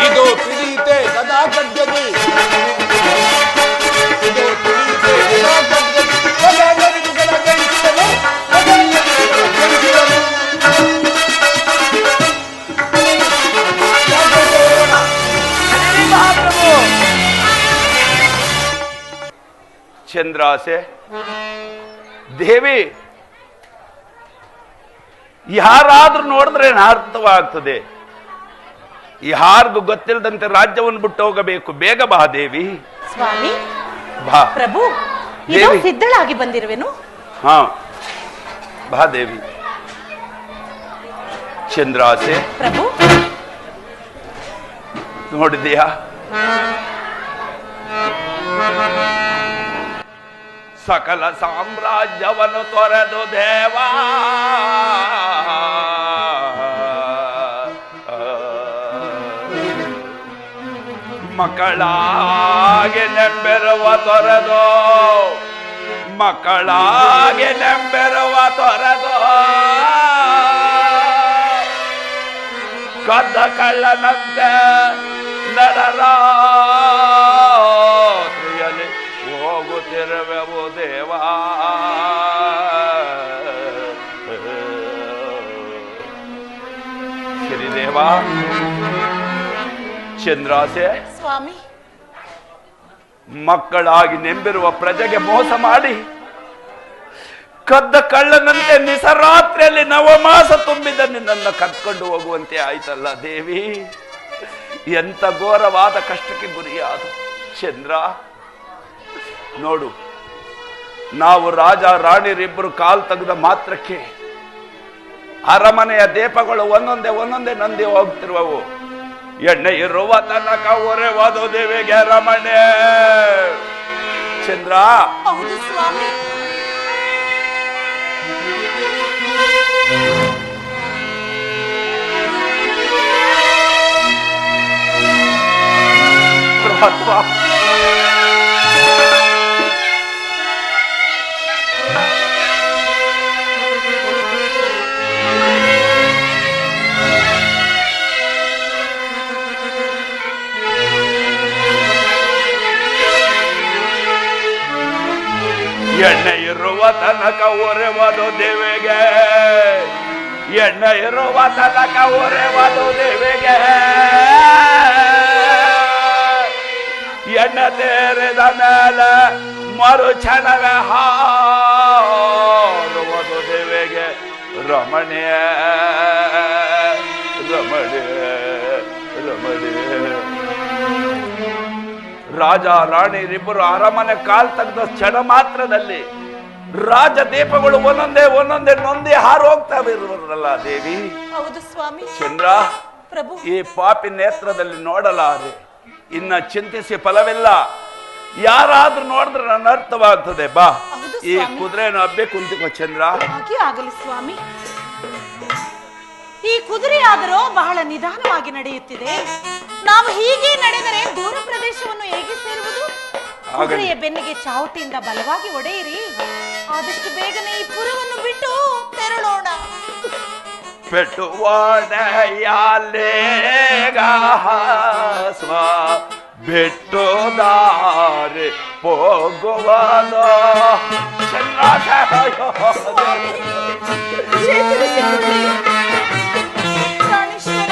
ಇದು ತಿಳಿಯುತ್ತೆ ಗದಾ ಗಡ್ಗದಿ, ಇದು ತಿಳಿಯುತ್ತೆ ಗದಾ ಗಡ್ಗದಿ, ಗದಗರಿಗುಗಳ ಜಯಿಸಿದನು, ಗದಗರಿಗುಗಳ ಜಯಿಸಿದನು. ಮಹಾಪ್ರಭು, ಚಂದ್ರಾಸೆ ದೇವಿ, ಯಾರಾದ್ರೂ ನೋಡಿದ್ರೆ ಅರ್ಥವಾಗ್ತದೆ. ಯಾರಿಗೂ ಗೊತ್ತಿಲ್ಲದಂತೆ ರಾಜ್ಯವನ್ನು ಬಿಟ್ಟು ಹೋಗಬೇಕು. ಬೇಗ ಬಾ ದೇವಿ. ಸ್ವಾಮಿ, ಬಾ ಪ್ರಭು, ಇದು ದೇವಿ. ಸಿದ್ಧಳಾಗಿ ಬಂದಿರುವೆನು. ಹಾ, ಬಾ ದೇವಿ. ಚಂದ್ರಾಸೆ ಪ್ರಭು, ನೋಡಿದೆಯಾ, ಸಕಲ ಸಾಮ್ರಾಜ್ಯವನ್ನು ತೊರೆದು ದೇವ ಮಕ್ಕಳಾಗಿ ನೆಂಬೆರುವ ತೊರೆದು ಮಕ್ಕಳಾಗಿ ನೆಂಬೆರುವ ತೊರೆದು ಕದ್ದ ಕಳ್ಳನಂತೆ ನಡರಾತ್ರಿಯಲ್ಲಿ ಹೋಗುತ್ತಿರುವೆವು ದೇವಾ. ಶ್ರೀದೇವ ಚಂದ್ರಾಸೆ ಸ್ವಾಮಿ, ಮಕ್ಕಳಾಗಿ ನೆಂಬಿರುವ ಪ್ರಜೆಗೆ ಮೋಸ ಮಾಡಿ ಕದ್ದ ಕಳ್ಳನಂತೆ ನಿಸರಾತ್ರಿಯಲ್ಲಿ ನವಮಾಸ ತುಂಬಿದ ನಿನ್ನನ್ನು ಕದ್ಕೊಂಡು ಹೋಗುವಂತೆ ಆಯ್ತಲ್ಲ ದೇವಿ. ಎಂತ ಘೋರವಾದ ಕಷ್ಟಕ್ಕೆ ಗುರಿಯಾದ ಚಂದ್ರ. ನೋಡು, ನಾವು ರಾಜ ರಾಣಿರಿಬ್ಬರು ಕಾಲ್ ತೆಗೆದ ಮಾತ್ರಕ್ಕೆ ಅರಮನೆಯ ದೀಪಗಳು ಒಂದೊಂದೇ ನಂದಿ ಹೋಗ್ತಿರುವವು. ಎಣ್ಣೆ ಇರುವ ತನಕ ಒರೆವಾದು ದೇವಿಗೆ ರಮಣೆ. ಚಂದ್ರ, ಹೌದು ಸ್ವಾಮಿ. ಅಥವಾ ಎಣ್ಣೆ ಇರುವ ತನಕ ಒರೆವದು ದೇವಿಗೆ, ಎಣ್ಣೆ ಇರುವ ತನಕ ಒರೆವದು ದೇವಿಗೆ. ಎಣ್ಣೆ ತೇರಿದ ಮೇಲೆ ಮರು ಕ್ಷಣವೇ ಹಾರುವುದು ದೇವಿಗೆ ರಮಣೆ ರಮಣೆ ರಮಣೆ. ರಾಜ ರಾಣಿರಿಬ್ಬರು ಅರಮನೆ ಕಾಲ್ ತೆಗೆದ ಕ್ಷಣ ಮಾತ್ರದಲ್ಲಿ ರಾಜ ದೀಪಗಳು ಒಂದೊಂದೇ ನೊಂದಿ ಹಾರು ಹೋಗ್ತವೆ ಇರುವುದಲ್ಲ ದೇವಿ. ಹೌದು ಸ್ವಾಮಿ. ಚಂದ್ರ, ಪ್ರಭು, ಈ ಪಾಪಿ ನೇತ್ರದಲ್ಲಿ ನೋಡಲಾರೆ, ಇನ್ನ ಚಿಂತಿಸಿ ಫಲವಿಲ್ಲ. ಯಾರಾದ್ರೂ ನೋಡಿದ್ರೆ ನನ್ನ ಅರ್ಥವಾಗ್ತದೆ. ಬಾ, ಹೌದು ಈ ಸ್ವಾಮಿ. ಕುದುರೆಯನ್ನು ಹಬ್ಬೆ ಕುಂತಿಕೋ ಚಂದ್ರ. ಹಾಗೆ ಆಗಲಿ ಸ್ವಾಮಿ. ಈ ಕುದುರೆ ಆದರೂ ಬಹಳ ನಿಧಾನವಾಗಿ ನಡೆಯುತ್ತಿದೆ. ನಾವು ಹೀಗೆ ನಡೆದರೆ ದೂರ ಪ್ರದೇಶವನ್ನು ಹೇಗೆ ಸೇರುವುದು? ಕುದುರೆಯ ಬೆನ್ನಿಗೆ ಚಾವಟಿಯಿಂದ ಬಲವಾಗಿ ಒಡೆಯಿರಿ. ಆದಷ್ಟು ಬೇಗನೆ ಈ ಪುರವನ್ನು ಬಿಟ್ಟು ತೆರಳೋಣ. ಪೆಟ್ಟುವಾಡೆಯಾಲೇಗಾಸ್ವ ಬಿಟ್ಟು ದಾರಿ ಹೋಗುವದ ಚಂದ್ರ. ಪ್ರಾಣೇಶ್ವರ,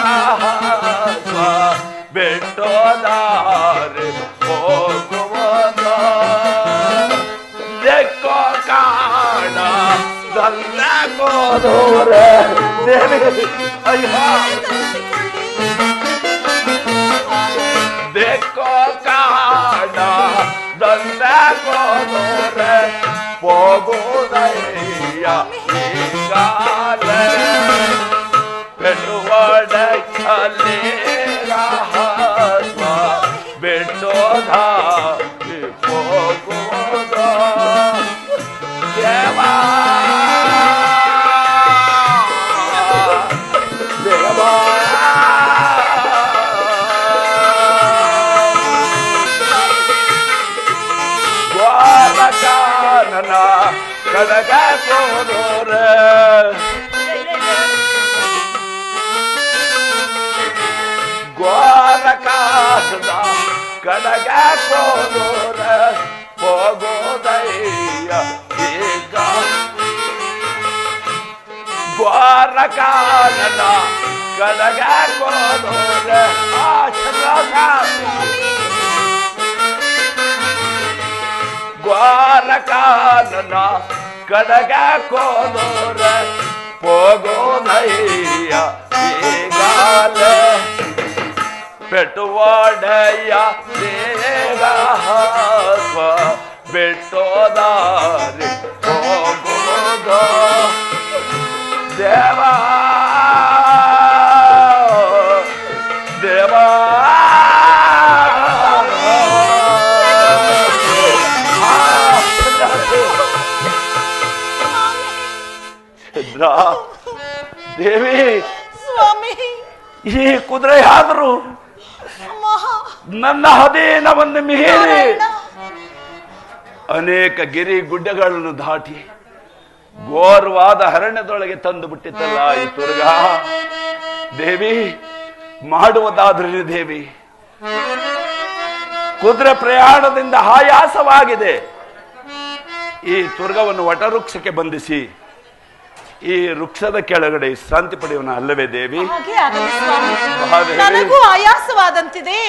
ಪೆಟ್ಟುವಾಡೆಯಾಲೇಗಾಸ್ವ ಬಿಟ್ಟು ದಾರಿ ಹೋಗುವದ ದೆಕ್ಕೋ ಕಾಣ ದಲ್ಲ ಕೋದೋರ ದೇವಿ. ಅಯ್ಯ, ದೆಕ್ಕೋ ಕಾಣ ದಲ್ಲ ಕೋದೋರ ಹೋಗುದಯ್ಯ ಈಗಾಲ ಪೆಟ್ಟುವಾಡೆಯಲ್ಲಿ ಬಿಟ್ಟೋದ ಹೋಗುವುದ ದೇವಾ ದೇವಾ. ದ್ವಾರಕಾನನ ಕಡಗ ಕೋದೋರ ದ್ವಾರಕಾನನ ಕಡಗ ಕೋದೋರ ಹೋಗೋದಯ್ಯ ಈಗ. ದ್ವಾರಕಾನನ ಕಡಗ ಕೋದೋರ ದ್ವಾರಕಾನನ ಕಡಗ ಕೋದೋರ ಹೋಗೋದಯ್ಯ ಈಗಾಲ ಪೆಟ್ಟುವಾಡೆಯ ದೇಗಾಸ್ವ ಬಿಟ್ಟೋದಾರಿ ಹೋಗೋದ ದೇವಾ ದೇವಾ. ಚಂದ್ರ, ದೇವಿ, ಸ್ವಾಮಿ, ಈ ಕುದುರೆ ಆದರೂ ನನ್ನ ಹದೇನವನ್ನು ಮೀರಿ ಅನೇಕ ಗಿರಿ ಗುಡ್ಡಗಳನ್ನು ದಾಟಿ ಘೋರವಾದ ಅರಣ್ಯದೊಳಗೆ ತಂದು ಬಿಟ್ಟಿತ್ತಲ್ಲ ಈ ತುರ್ಗ. ದೇವಿ, ಮಾಡುವುದಾದ್ರೆ ದೇವಿ, ಕುದುರೆ ಪ್ರಯಾಣದಿಂದ ಆಯಾಸವಾಗಿದೆ. ಈ ತುರ್ಗವನ್ನು ವಟವೃಕ್ಷಕ್ಕೆ ಬಂಧಿಸಿ ಈ ವೃಕ್ಷದ ಕೆಳಗಡೆ ವಿಶ್ರಾಂತಿ ಪಡೆಯೋಣ ಅಲ್ಲವೇ ದೇವಿ? ನನಗೂ ಆಯಾಸವಾದಂತಿದೆ.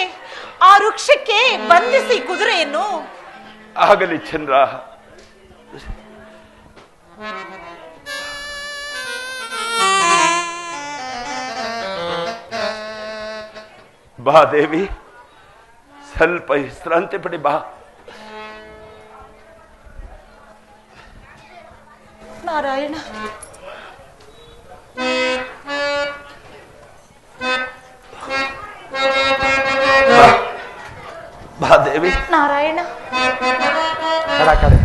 ಆ ವೃಕ್ಷಕ್ಕೆ ಬಂಧಿಸಿ ಕುದುರೆಯನ್ನು. ಆಗಲಿ ಚಂದ್ರ. ಬಾ ದೇವಿ, ಸ್ವಲ್ಪ ವಿಶ್ರಾಂತಿ ಪಡಿ ಬಾ. ನಾರಾಯಣ, ಬಾ ದೇವಿ. ನಾರಾಯಣ, ಕಡೆ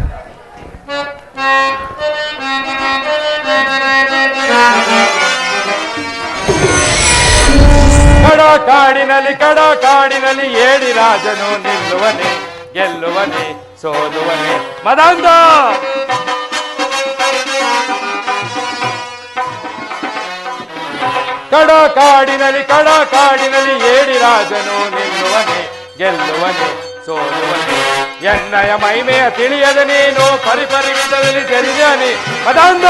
ಕಾಡಿನಲ್ಲಿ ಏಡಿ ರಾಜನು ನಿಲ್ಲುವನೆ, ಗೆಲ್ಲುವನೆ, ಸೋಲುವನೆ ಮದಾಂಧ. ಕಾಡಿನಲ್ಲಿ ಏಡಿ ರಾಜನು ನಿಲ್ಲುವನೆ, ಗೆಲ್ಲುವನೆ, ಸೋಲುವನೆ. ಎನ್ನಯ ಮೈಮೆಯ ತಿಳಿಯದ ನೀನು ಪರಿಪರಿಮಿತದಲ್ಲಿ ತೆರಿದಾನೆ ಮದಾಂಧ.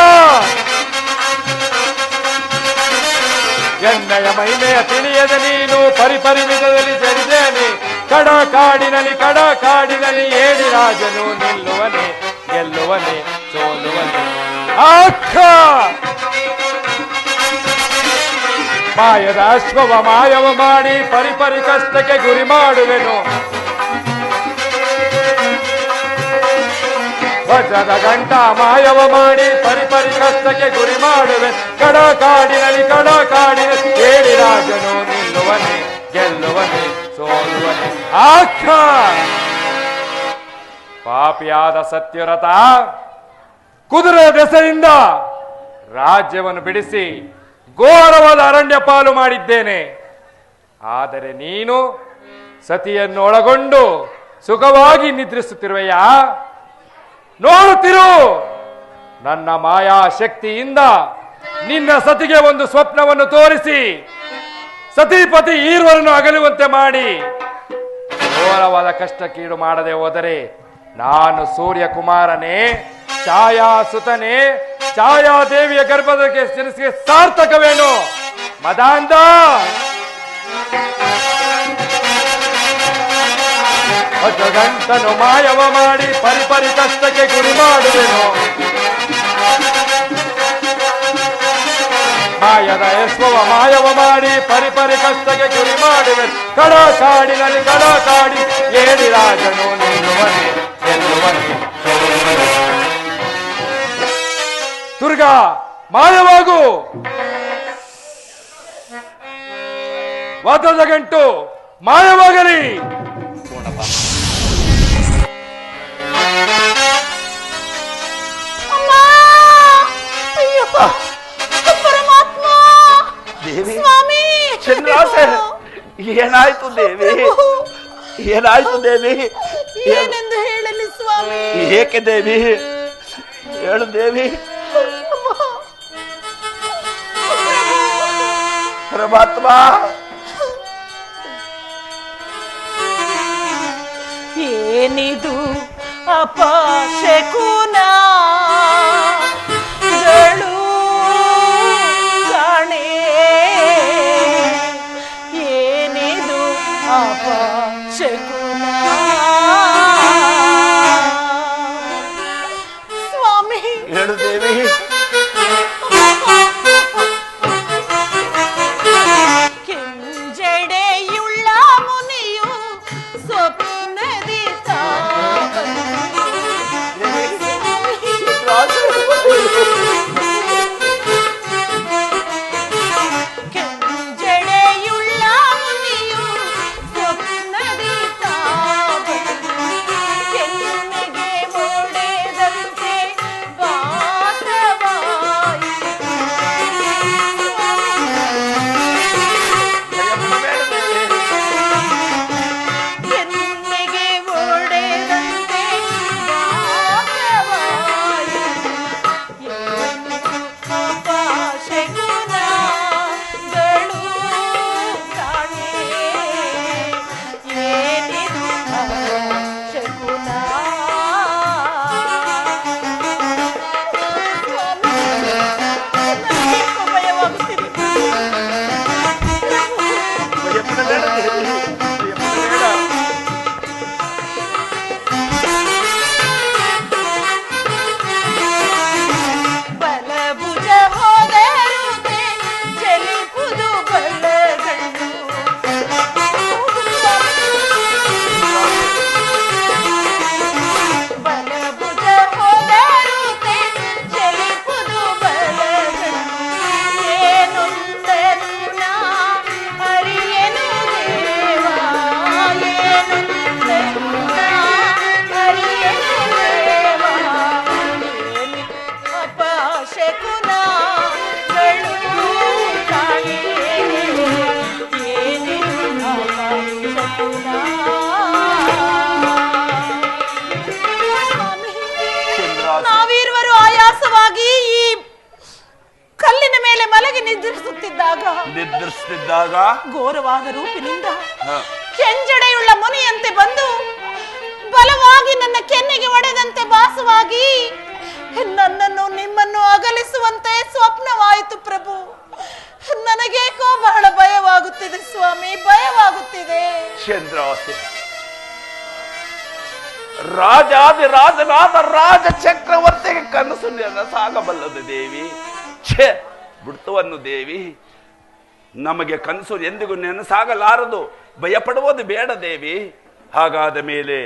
ಎನ್ನಯ ಮೈಮೆಯ ತಿಳಿಯದ ನೀನು ಪರಿಪರಿಮಿತದಲ್ಲಿ ತೆರಿದಾನೆ. ಕಾಡಿನಲ್ಲಿ ಏಡಿ ರಾಜನು ನಿಲ್ಲುವನೆ, ಗೆಲ್ಲುವನೆ, ಸೋಲುವನೆ. ಆಖ ಮಾಯದ ಅಶ್ವವ ಮಾಯವ ಮಾಡಿ ಪರಿಪರಿ ಕಷ್ಟಕ್ಕೆ ಗುರಿ ಮಾಡುವೆನು. ವಜ್ರದ ಗಂಟ ಮಾಯವ ಮಾಡಿ ಪರಿಪರಿ ಕಷ್ಟಕ್ಕೆ ಗುರಿ ಮಾಡುವೆ. ಕಾಡಿನಲ್ಲಿ ಏಡಿ ರಾಜನು ನಿಲ್ಲುವನೆ, ಗೆಲ್ಲುವನೆ, ಸೋಲುವನೆ. ಆಖ ಪಾಪಿಯಾದ ಸತ್ಯವ್ರತ, ಕುದುರೆ ದೆಸೆಯಿಂದ ರಾಜ್ಯವನ್ನು ಬಿಡಿಸಿ ಘೋರವಾದ ಅರಣ್ಯ ಪಾಲು ಮಾಡಿದ್ದೇನೆ. ಆದರೆ ನೀನು ಸತಿಯನ್ನು ಒಳಗೊಂಡು ಸುಖವಾಗಿ ನಿದ್ರಿಸುತ್ತಿರುವೆಯ. ನೋಡುತ್ತಿರು, ನನ್ನ ಮಾಯಾ ಶಕ್ತಿಯಿಂದ ನಿನ್ನ ಸತಿಗೆ ಒಂದು ಸ್ವಪ್ನವನ್ನು ತೋರಿಸಿ ಸತಿಪತಿ ಈರ್ವರನ್ನು ಅಗಲುವಂತೆ ಮಾಡಿ ಘೋರವಾದ ಕಷ್ಟಕ್ಕೀಡು ಮಾಡದೆ ಹೋದರೆ ನಾನು ಸೂರ್ಯಕುಮಾರನೇ, ಛಾಯಾಸುತನೇ, ಛಾಯಾದೇವಿಯ ಗರ್ಭದಕ್ಕೆ ಜನಿಸಿಗೆ ಸಾರ್ಥಕವೇನು ಮದಾಂಧ? ಗಂಟನು ಮಾಯವ ಮಾಡಿ ಪರಿಪರಿ ಕಷ್ಟಕ್ಕೆ ಗುರಿ ಮಾಡುವೆನು. ಮಾಯದ ಯಶ್ವವ ಮಾಯವ ಮಾಡಿ ಪರಿಪರಿ ಕಷ್ಟಕ್ಕೆ ಗುರಿ ಮಾಡುವೆ. ಕಾಡಿ ಏಡಿ ರಾಜನು ನಿಲ್ಲುವನೆ, ಗೆಲ್ಲುವನೆ. ದುರ್ಗಾ, ಮಾಯವಾಗು. ವಾದದ ಗಂಟು ಮಾಯವಾಗಲಿ. ಪರಮಾತ್ಮ, ದೇವಿ, ಸ್ವಾಮಿ, ಚಂದ್ರಾಸೆ, ಏನಾಯ್ತು ದೇವಿ? ಏನಾಯ್ತು ದೇವಿ? ಏನೆಂದು ಹೇಳಲಿ ಸ್ವಾಮಿ? ಏಕೆ ದೇವಿ? ಹೇಳು ದೇವಿ. ಪರಮಾತ್ಮ, ಏನಿದು ಅಪಶಕುನ ಕಾಣೆ, ಏನಿದು ಅಪಶಕುನ ಸ್ವಾಮಿ? ಹೇಳು ದೇವಿ. ಕೆಂಜಡೆಯುಳ್ಳ ಮುನಿಯು ಸ್ವಪ್ನದಿ ನಿದ್ರಿಸುತ್ತಿದ್ದಾಗ ಘೋರವಾದ ರೂಪಿನಿಂದ ಹ. ಕೆಂಜಡೆಯುಳ್ಳ ಮುನಿಯಂತೆ ಬಂದು ಬಲವಾಗಿ ನನ್ನ ಕೆನ್ನೆಗೆ ಒಡೆದಂತೆ ಭಾಸವಾಗಿ ನನ್ನನ್ನು ನಿಮ್ಮನ್ನು ಅಗಲಿಸುವಂತೆ ಸ್ವಪ್ನವಾಯಿತು ಪ್ರಭು. ನನಗೇಕೋ ಬಹಳ ಭಯವಾಗುತ್ತಿದೆ ಸ್ವಾಮಿ, ಭಯವಾಗುತ್ತಿದೆ. ಚಂದ್ರಾವತಿ, ರಾಜಾದಿರಾಜನಾದ ರಾಜ ಚಕ್ರವರ್ತಿಗೆ ಕನಸು ಸಾಗಬಲ್ಲದು ದೇವಿ. ಛೇ ಬಿಡ್ತವನ್ನು ದೇವಿ, ನಮಗೆ ಕನಸು ಎಂದಿಗೂ ನೆನಸಾಗಲಾರದು. ಭಯಪಡುವುದು ಬೇಡ ದೇವಿ. ಹಾಗಾದ ಮೇಲೆ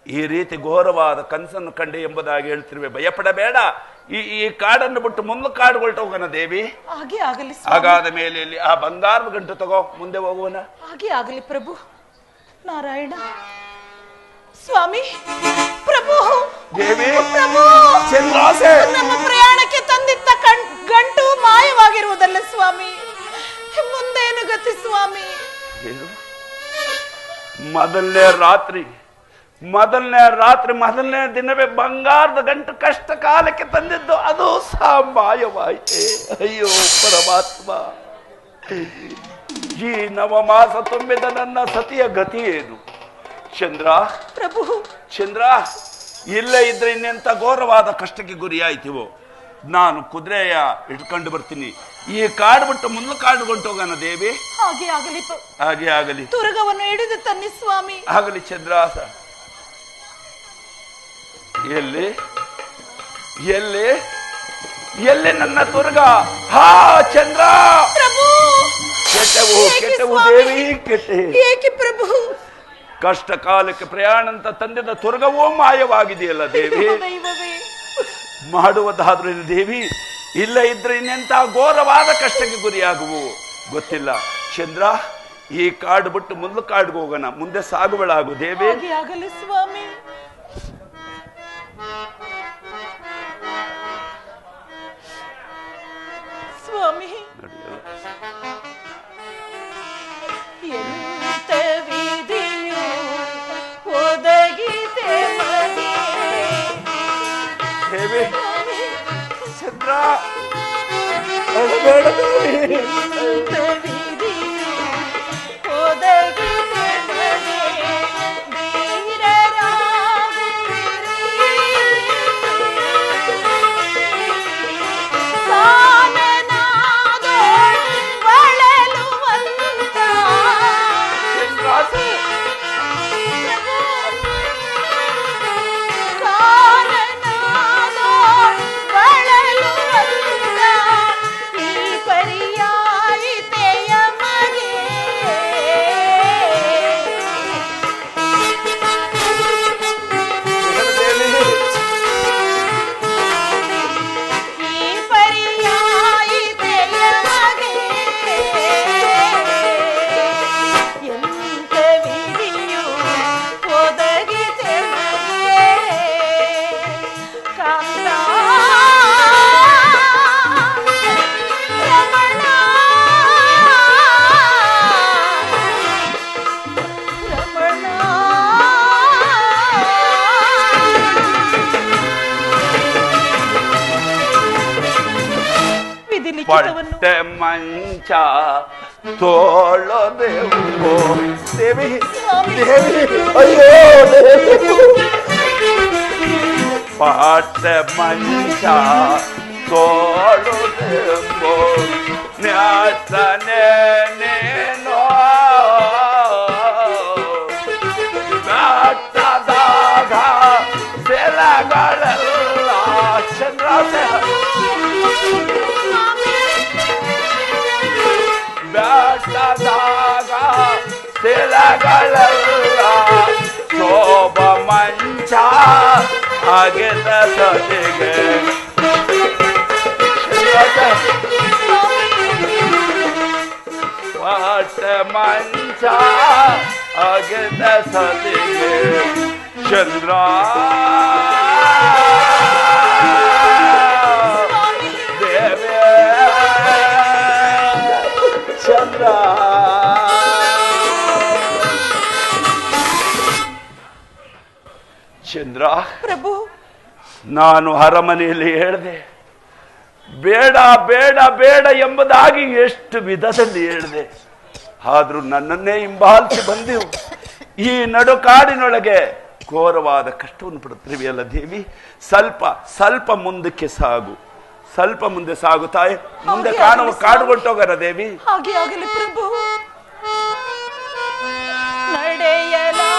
ಈ ರೀತಿ ಘೋರವಾದ ಕನಸನ್ನು ಕಂಡೆ ಎಂಬುದಾಗಿ ಹೇಳ್ತಿರುವೆ. ಭಯಪಡಬೇಡ. ಈ ಕಾಡನ್ನು ಬಿಟ್ಟು ಮುಂದೆ ಕಾಡುಗೊಳ್ಟ ಹೋಗೋಣ ದೇವಿ. ಹಾಗೆ ಆಗಲಿ. ಹಾಗಾದ ಮೇಲೆ ಇಲ್ಲಿ ಆ ಬಂಗಾರದ ಗಂಟು ತಗೋ, ಮುಂದೆ ಹೋಗುವನ. ಹಾಗೆ ಆಗಲಿ ಪ್ರಭು. ನಾರಾಯಣ ಸ್ವಾಮಿ. ಪ್ರಭು ದೇವಿ, ಪ್ರಭು, ಚಂದ್ರಾಸೆ, ನಮ್ಮ ಪ್ರಯಾಣಕ್ಕೆ ತಂದಿದ್ದ ಗಂಟು ಮಾಯವಾಗಿರುವುದಲ್ಲ ಸ್ವಾಮಿ. ಮುಂದೇನು ಗತಿ ಸ್ವಾಮಿ? ಮೊದಲನೇ ರಾತ್ರಿ ದಿನವೇ ಬಂಗಾರದ ಗಂಟು ಕಷ್ಟ ಕಾಲಕ್ಕೆ ತಂದಿದ್ದು, ಅದು ಮಾಯವಾಯಿತೆ. ಅಯ್ಯೋ ಪರಮಾತ್ಮ, ಈ ನವಮಾಸ ತುಂಬಿದ ನನ್ನ ಸತಿಯ ಗತಿ ಏನು? ಚಂದ್ರ ಪ್ರಭು, ಚಂದ್ರ, ಇಲ್ಲೇ ಇದ್ರೆ ಇನ್ನೆಂತ ಘೋರವಾದ ಕಷ್ಟಕ್ಕೆ ಗುರಿಯಾಯ್ತಿವೋ. ನಾನು ಕುದುರೆಯ ಇಟ್ಕೊಂಡು ಬರ್ತೀನಿ. ಈ ಕಾಡು ಬಿಟ್ಟು ಮುಂದೆ ಕಾಡುಗೊಂಡು ಹೋಗೋಣ ದೇವಿ. ಹಾಗೆ ಆಗಲಿ. ಹಾಗೆ ಆಗಲಿ. ತುರಗವನ್ನು ಹಿಡಿದು ತನ್ನಿ ಸ್ವಾಮಿ. ಆಗಲಿ ಚಂದ್ರಾಸ. ಎಲ್ಲಿ ಎಲ್ಲಿ ಎಲ್ಲಿ ನನ್ನ ತುರ್ಗ? ಹಾ ಚಂದ್ರ. ಪ್ರಭು, ಕೆಟ್ಟವು ದೇವಿ, ಕೆಟ್ಟೆ. ಏಕೆ ಪ್ರಭು? ಕಷ್ಟ ಕಾಲಕ್ಕೆ ಪ್ರಯಾಣ ಅಂತ ತಂದಿದ್ದ ತುರ್ಗವೂ ಮಾಯವಾಗಿದೆಯಲ್ಲ ದೇವಿ. ದೈವವೇ, ಮಾಡುವುದಾದ್ರೂ ದೇವಿ, ಇಲ್ಲ ಇದ್ರೆ ಇನ್ನೆಂತ ಘೋರವಾದ ಕಷ್ಟಕ್ಕೆ ಗುರಿಯಾಗುವು ಗೊತ್ತಿಲ್ಲ. ಚಂದ್ರ, ಈ ಕಾಡು ಬಿಟ್ಟು ಮುಂದೆ ಕಾಡಿಗೆ ಹೋಗೋಣ. ಮುಂದೆ ಸಾಗುವಳಾಗು ದೇವಿ. ಹಾಗೆ ಆಗಲಿ ಸ್ವಾಮಿ. ಸ್ವಾಮಿ, ಎಂತ ವಿಧಿಯು ಒದಗಿದೆ ಮಗೆ. ದೇವಿ, ಚಂದ್ರ, ಅಳಬೇಡ ದೇವಿ. ಎಂತ ವಿಧಿಯು ಒದಗಿದೆ ಮಗೆ. ಪಟ್ಟೆ ಮಂಚ ತೋಳೋದೆವು ದೇವಿ. ದೇವಿ, ಅಯ್ಯೋ ದೇವಿ. ಪಟ್ಟೆ ಮಂಚ ತೋಳೋದೆವು ನ್ಯಾಸನೆ ನೇನೋ ನಾಟದಾಗ ಸೆಲಗಳೆಲ್ಲ ಚಂದ್ರ ಬ್ಯಾಟದಾಗ ಸೆಲಗಳೆಲ್ಲ ಶೋಭ ಮಂಚ ಆಗಿದ ಸತಿಗೆ ಪಾಟ ಮಂಚ ಆಗಿದ ಸತಿಗೆ ಚಂದ್ರ ದೇವೇ ಚಂದ್ರ. ಚಂದ್ರ ಪ್ರಭು, ನಾನು ಅರಮನೆಯಲ್ಲಿ ಹೇಳಿದೆ, ಬೇಡ ಬೇಡ ಬೇಡ ಎಂಬುದಾಗಿ ಎಷ್ಟು ವಿಧದಲ್ಲಿ ಹೇಳಿದೆ. ಆದ್ರೂ ನನ್ನನ್ನೇ ಹಿಂಬಾಲಿಸಿ ಬಂದೆವು. ಈ ನಡುಕಾಡಿನೊಳಗೆ ಘೋರವಾದ ಕಷ್ಟವನ್ನು ಪಡುತ್ತಿರುವೆಯಲ್ಲ ದೇವಿ, ಸ್ವಲ್ಪ ಮುಂದಕ್ಕೆ ಸಾಗು, ಸ್ವಲ್ಪ ಮುಂದೆ ಸಾಗು ತಾಯಿ. ಮುಂದೆ ಕಾಡುಗೊಟ್ಟೋಗರ ದೇವಿ. ಹಾಗೆ ಆಗಲಿ ಪ್ರಭು. ನಡೆಯಲಾರೆ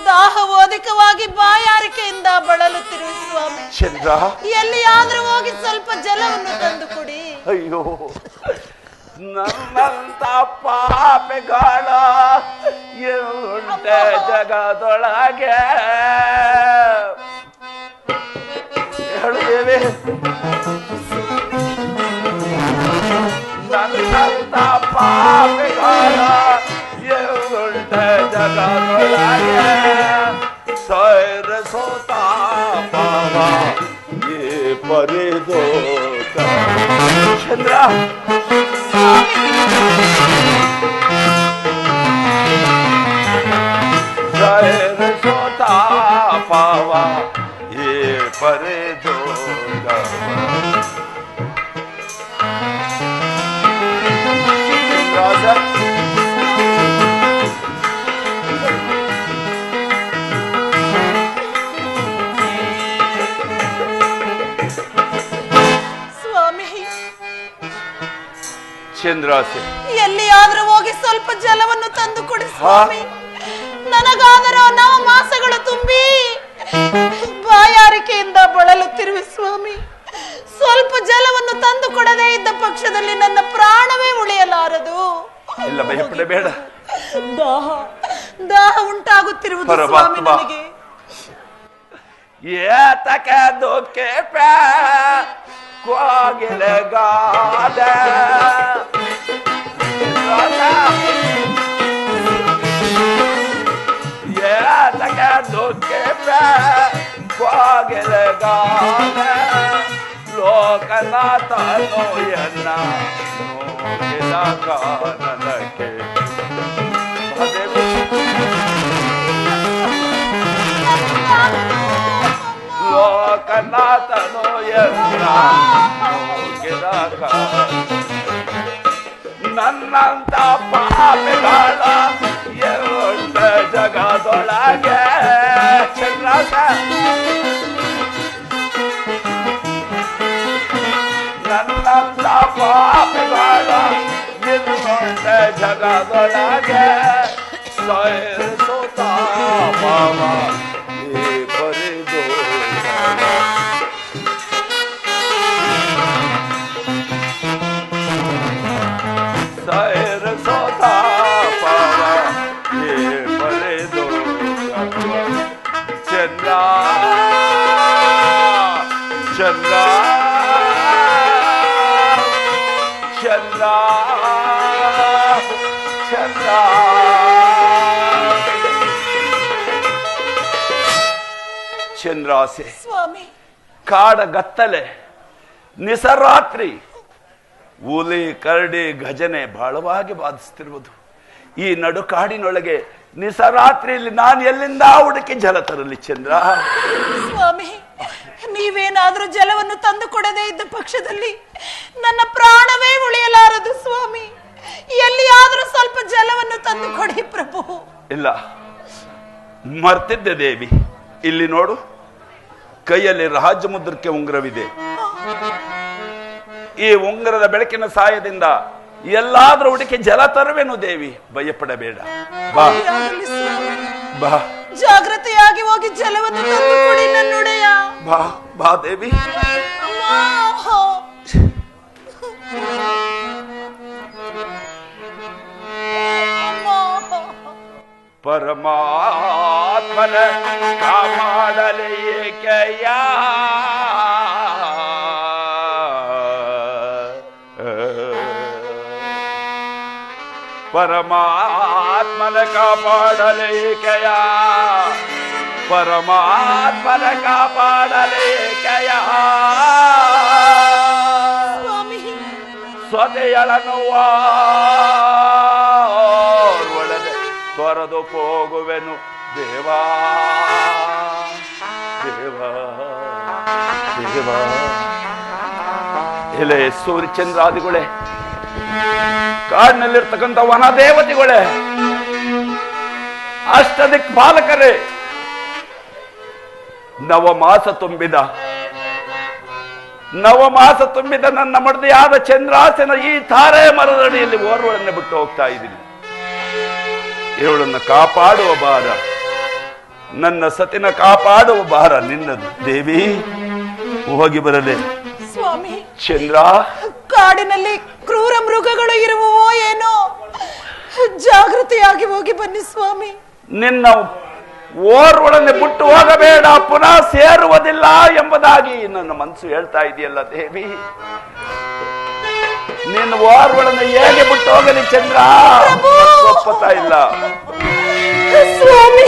ದಾಹವು ಅಧಿಕವಾಗಿ ಬಾಯಾರಿಕೆಯಿಂದ ಬಳಲುತ್ತಿರುವ ಸ್ವಾಮಿ. ಚಂದ್ರ, ಎಲ್ಲಿಯಾದ್ರೂ ಹೋಗಿ ಸ್ವಲ್ಪ ಜಲವನ್ನು ತಂದು ಕೊಡಿ. ಅಯ್ಯೋ, ನನ್ನಂತ ಪಾಪೆಗಾಳ ಉಂಟೆ ಜಗದೊಳಗೆ. ಹೇಳುತ್ತೇವೆ, ನನ್ನಂತ ಪಾಪೆಗಾಳ ಉಂಟೆ ಜಗದೊಳಗೆ. ಸೈರ ಸೋತಾ ಪಾವ ये परे दो चंद्र. सैर सोता पावा ये परे दो ಚಂದ್ರಾಸೆ, ಎಲ್ಲಿಯಾದ್ರೂ ಹೋಗಿ ಸ್ವಲ್ಪ ಜಲವನ್ನು ತಂದು ಕೊಡಿ ಸ್ವಾಮಿ. ನನಗಾದರೂ 9 ಮಾಸಗಳು ತುಂಬಿ ಬಾಯಾರಿಕೆಯಿಂದ ಬಳಲುತ್ತಿರುವೆ ಸ್ವಾಮಿ. ಸ್ವಲ್ಪ ಜಲವನ್ನು ತಂದು ಕೊಡದೇ ಇದ್ದ ಪಕ್ಷದಲ್ಲಿ ನನ್ನ ಪ್ರಾಣವೇ ಉಳಿಯಲಾರದು. ಇಲ್ಲ, ಭಯಪಡಬೇಡ. ದಾಹ ಉಂಟಾಗುತ್ತಿರುವುದು ಸ್ವಾಮಿ ನನಗೆ. ಏತಕ್ಕೆ ದುಃಖೆ ಕೋಗಿಲೆಗಾದ ಏತಕ್ಕೆ ದುಃಖೆ ಕೋಗಿಲೆಗಾದ ಲೋಕನಾಥನೋ ಎನ್ನ ನೋಡಿದ ಕಾರಣಕ್ಕೆ ಲೋಕನಾಥನೋ ಎನ್ನ ನೋಡಿದ ನನ್ನಂತ ಪಾಪಿಗಳ ಎಲ್ಲ ಜಗದೊಳಗೆ ಚಂದ್ರಾಸ ನನ್ನಂತ ಪಾಪಿಗಳ ಎಲ್ಲ ಜಗದೊಳಗೆ ಸೈರಿಸುತ್ತ ಮಾವ ಈ ಪರಿದು ಸೈರಿಸುತ್ತ ಮಾವ ಈ ಪರಿದು ಚಂದ್ರ ಚಂದ್ರ ಚಂದ್ರ ಚಂದ್ರ ಚಂದ್ರಾಸೆ ಸ್ವಾಮಿ. ಕಾಡಗತ್ತಲೆ, ನಿಸರಾತ್ರಿ, ಹುಲಿ ಕರಡಿ ಗಜನೆ ಬಹಳವಾಗಿ ಬಾಧಿಸುತ್ತಿರುವುದು. ಈ ನಡುಕಾಡಿನೊಳಗೆ ನಿಸರಾತ್ರಿಯಲ್ಲಿ ನಾನು ಎಲ್ಲಿಂದ ಹುಡುಕಿ ಜಲ ತರಲಿ ಚಂದ್ರ? ಸ್ವಾಮಿ, ನೀವೇನಾದ್ರೂ ಜಲವನ್ನು ತಂದು ಕೊಡದೇ ಇದ್ದ ಪಕ್ಷದಲ್ಲಿ ನನ್ನ ಪ್ರಾಣವೇ ಉಳಿಯಲಾರದು ಸ್ವಾಮಿ. ಎಲ್ಲಿಯಾದ್ರೂ ಸ್ವಲ್ಪ ಜಲವನ್ನು ತಂದು ಕೊಡಿ ಪ್ರಭು. ಇಲ್ಲ, ಮರ್ತಿದ್ದೆ ದೇವಿ. ಇಲ್ಲಿ ನೋಡು, ಕೈಯಲ್ಲಿ ರಾಜಮುದ್ರಕ್ಕೆ ಉಂಗುರವಿದೆ. ಈ ಉಂಗುರದ ಬೆಳಕಿನ ಸಹಾಯದಿಂದ ಎಲ್ಲಾದ್ರೂ ಹುಡುಕಿ ಜಲ ತರುವೆನು ದೇವಿ, ಭಯಪಡಬೇಡ. ಬಾ ಬಾ, ಜಾಗ್ರತೆಯಾಗಿ ಹೋಗಿ ಜಲವನ್ನು ತಂದು ಕೊಡಿ ನನ್ನೊಡೆಯ. ಬಾ ಬಾ ದೇವಿ. ಪರಮಾತ್ಮನ ಕಾಪಾಡಲೇ ಏಕೆಯ ಪರಮಾತ್ಮನ ಕಾಪಾಡಲೇ ಏಕೆಯ ಪರಮಾತ್ಮನ ಕಾಪಾಡಲೇ ಏಕೆಯ ಸ್ವತೆಯಳನ್ನು ಒಳಗೆ ತೊರೆದು ಹೋಗುವೆನು ದೇವಾ ದೇವಾ ದೇವಾ. ಎಲೆ ಸೂರ್ಯಚಂದ್ರಾದಿಗಳೇ, ಕಾಡಿನಲ್ಲಿರ್ತಕ್ಕಂಥ ವನದೇವತೆಗಳೇ, ಅಷ್ಟದಿಕ್ ಬಾಲಕರೇ, ನವಮಾಸ ತುಂಬಿದ ನನ್ನ ಮಡದಿಯಾದ ಚಂದ್ರಾಸನ ಈ ತಾರೆ ಮರದಡಿಯಲ್ಲಿ ಓರ್ವಳನ್ನು ಬಿಟ್ಟು ಹೋಗ್ತಾ ಇದ್ದೀನಿ. ಇವಳನ್ನು ಕಾಪಾಡುವ ಭಾರ, ನನ್ನ ಸತಿನ ಕಾಪಾಡುವ ಭಾರ ನಿನ್ನದು ದೇವಿ. ಹೋಗಿ ಬರಲೇ ಸ್ವಾಮಿ. ಚಂದ್ರ, ಕಾಡಿನಲ್ಲಿ ಕ್ರೂರ ಮೃಗಗಳು ಇರುವವೋ ಏನೋ, ಜಾಗೃತಿಯಾಗಿ ಹೋಗಿ ಬನ್ನಿ ಸ್ವಾಮಿ. ನಿನ್ನ ಓರ್ವಳನ್ನು ಬಿಟ್ಟು ಹೋಗಬೇಡ, ಪುನಃ ಸೇರುವುದಿಲ್ಲ ಎಂಬುದಾಗಿ ನನ್ನ ಮನಸ್ಸು ಹೇಳ್ತಾ ಇದೆಯಲ್ಲ ದೇವಿ. ನಿನ್ನ ಓರ್ವಳನ್ನು ಹೇಗೆ ಬಿಟ್ಟು ಹೋಗಲಿ ಚಂದ್ರ? ಒಪ್ಪುತ್ತಾ ಇಲ್ಲ ಸ್ವಾಮಿ.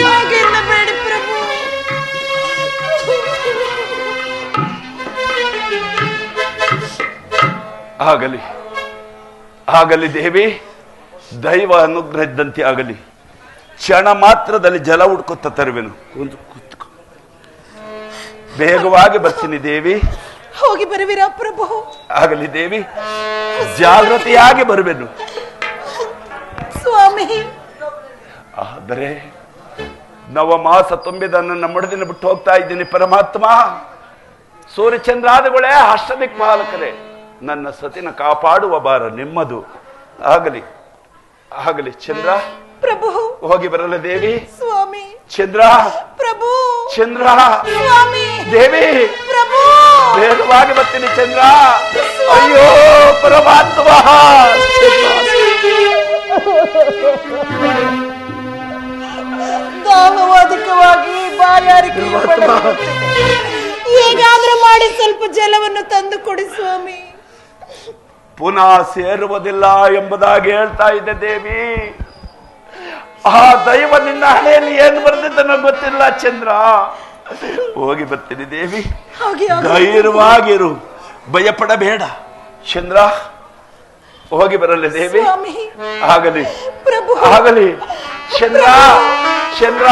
ಹಾಗೆಲ್ಲ ಬೇಡಿ ಪ್ರಭು. ಆಗಲಿ ಆಗಲಿ ದೇವಿ, ದೈವ ಅನುಗ್ರಹದಂತೆ ಆಗಲಿ. ಕ್ಷಣ ಮಾತ್ರದಲ್ಲಿ ಜಲ ಹುಡ್ಕೊತ ತರುವೆನು. ಬೇಗವಾಗಿ ಬರ್ತೀನಿ ದೇವಿ. ಹೋಗಿ ಬರುವಿರಾ ಪ್ರಭು? ಆಗಲಿ ದೇವಿ, ಜಾಗೃತಿಯಾಗಿ ಬರುವೆನು ಸ್ವಾಮಿ. ಆದರೆ ನವಮಾಸ ತುಂಬಿದ ನನ್ನ ಮಡದಿನ ಬಿಟ್ಟು ಹೋಗ್ತಾ ಇದ್ದೀನಿ ಪರಮಾತ್ಮ. ಸೂರ್ಯಚಂದ್ರಾದಿಗಳೇ, ಅಷ್ಟದಿಕ್ ಬಾಲಕರೇ, ನನ್ನ ಸತಿನ ಕಾಪಾಡುವ ಭಾರ ನಿಮ್ಮದು. ಆಗಲಿ ಆಗಲಿ ಚಂದ್ರ. ಪ್ರಭು. ಹೋಗಿ ಬರಲ್ಲ ದೇವಿ. ಸ್ವಾಮಿ. ಚಂದ್ರ. ಪ್ರಭು. ಚಂದ್ರ. ಸ್ವಾಮಿ. ದೇವಿ. ಪ್ರಭು. ಬೇಗವಾಗಿ ಬರ್ತೀನಿ ಚಂದ್ರ. ಅಯ್ಯೋ ಪರಮಾತ್ಮ. ದಾಹವಾದಿಕವಾಗಿ ಬಾಯಾರಿಕೆ ಹೇಗಾದ್ರೂ ಮಾಡಿ ಸ್ವಲ್ಪ ಜಲವನ್ನು ತಂದು ಕೊಡಿ ಸ್ವಾಮಿ. ಪುನಃ ಸೇರುವುದಿಲ್ಲ ಎಂಬುದಾಗಿ ಹೇಳ್ತಾ ಇದ್ದೆ ದೇವಿ. ಆ ದೈವ ನಿನ್ನ ಹಣೆಯಲ್ಲಿ ಏನು ಬರೆದಿದ್ದನೋ ಗೊತ್ತಿಲ್ಲ ಚಂದ್ರ. ಹೋಗಿ ಬರ್ತೀನಿ ದೇವಿ. ಧೈರ್ಯವಾಗಿರು, ಭಯಪಡಬೇಡ ಚಂದ್ರ. ಹೋಗಿ ಬರಲ್ಲ ದೇವಿ. ಆಗಲಿ ಪ್ರಭು. ಆಗಲಿ ಚಂದ್ರ. ಚಂದ್ರ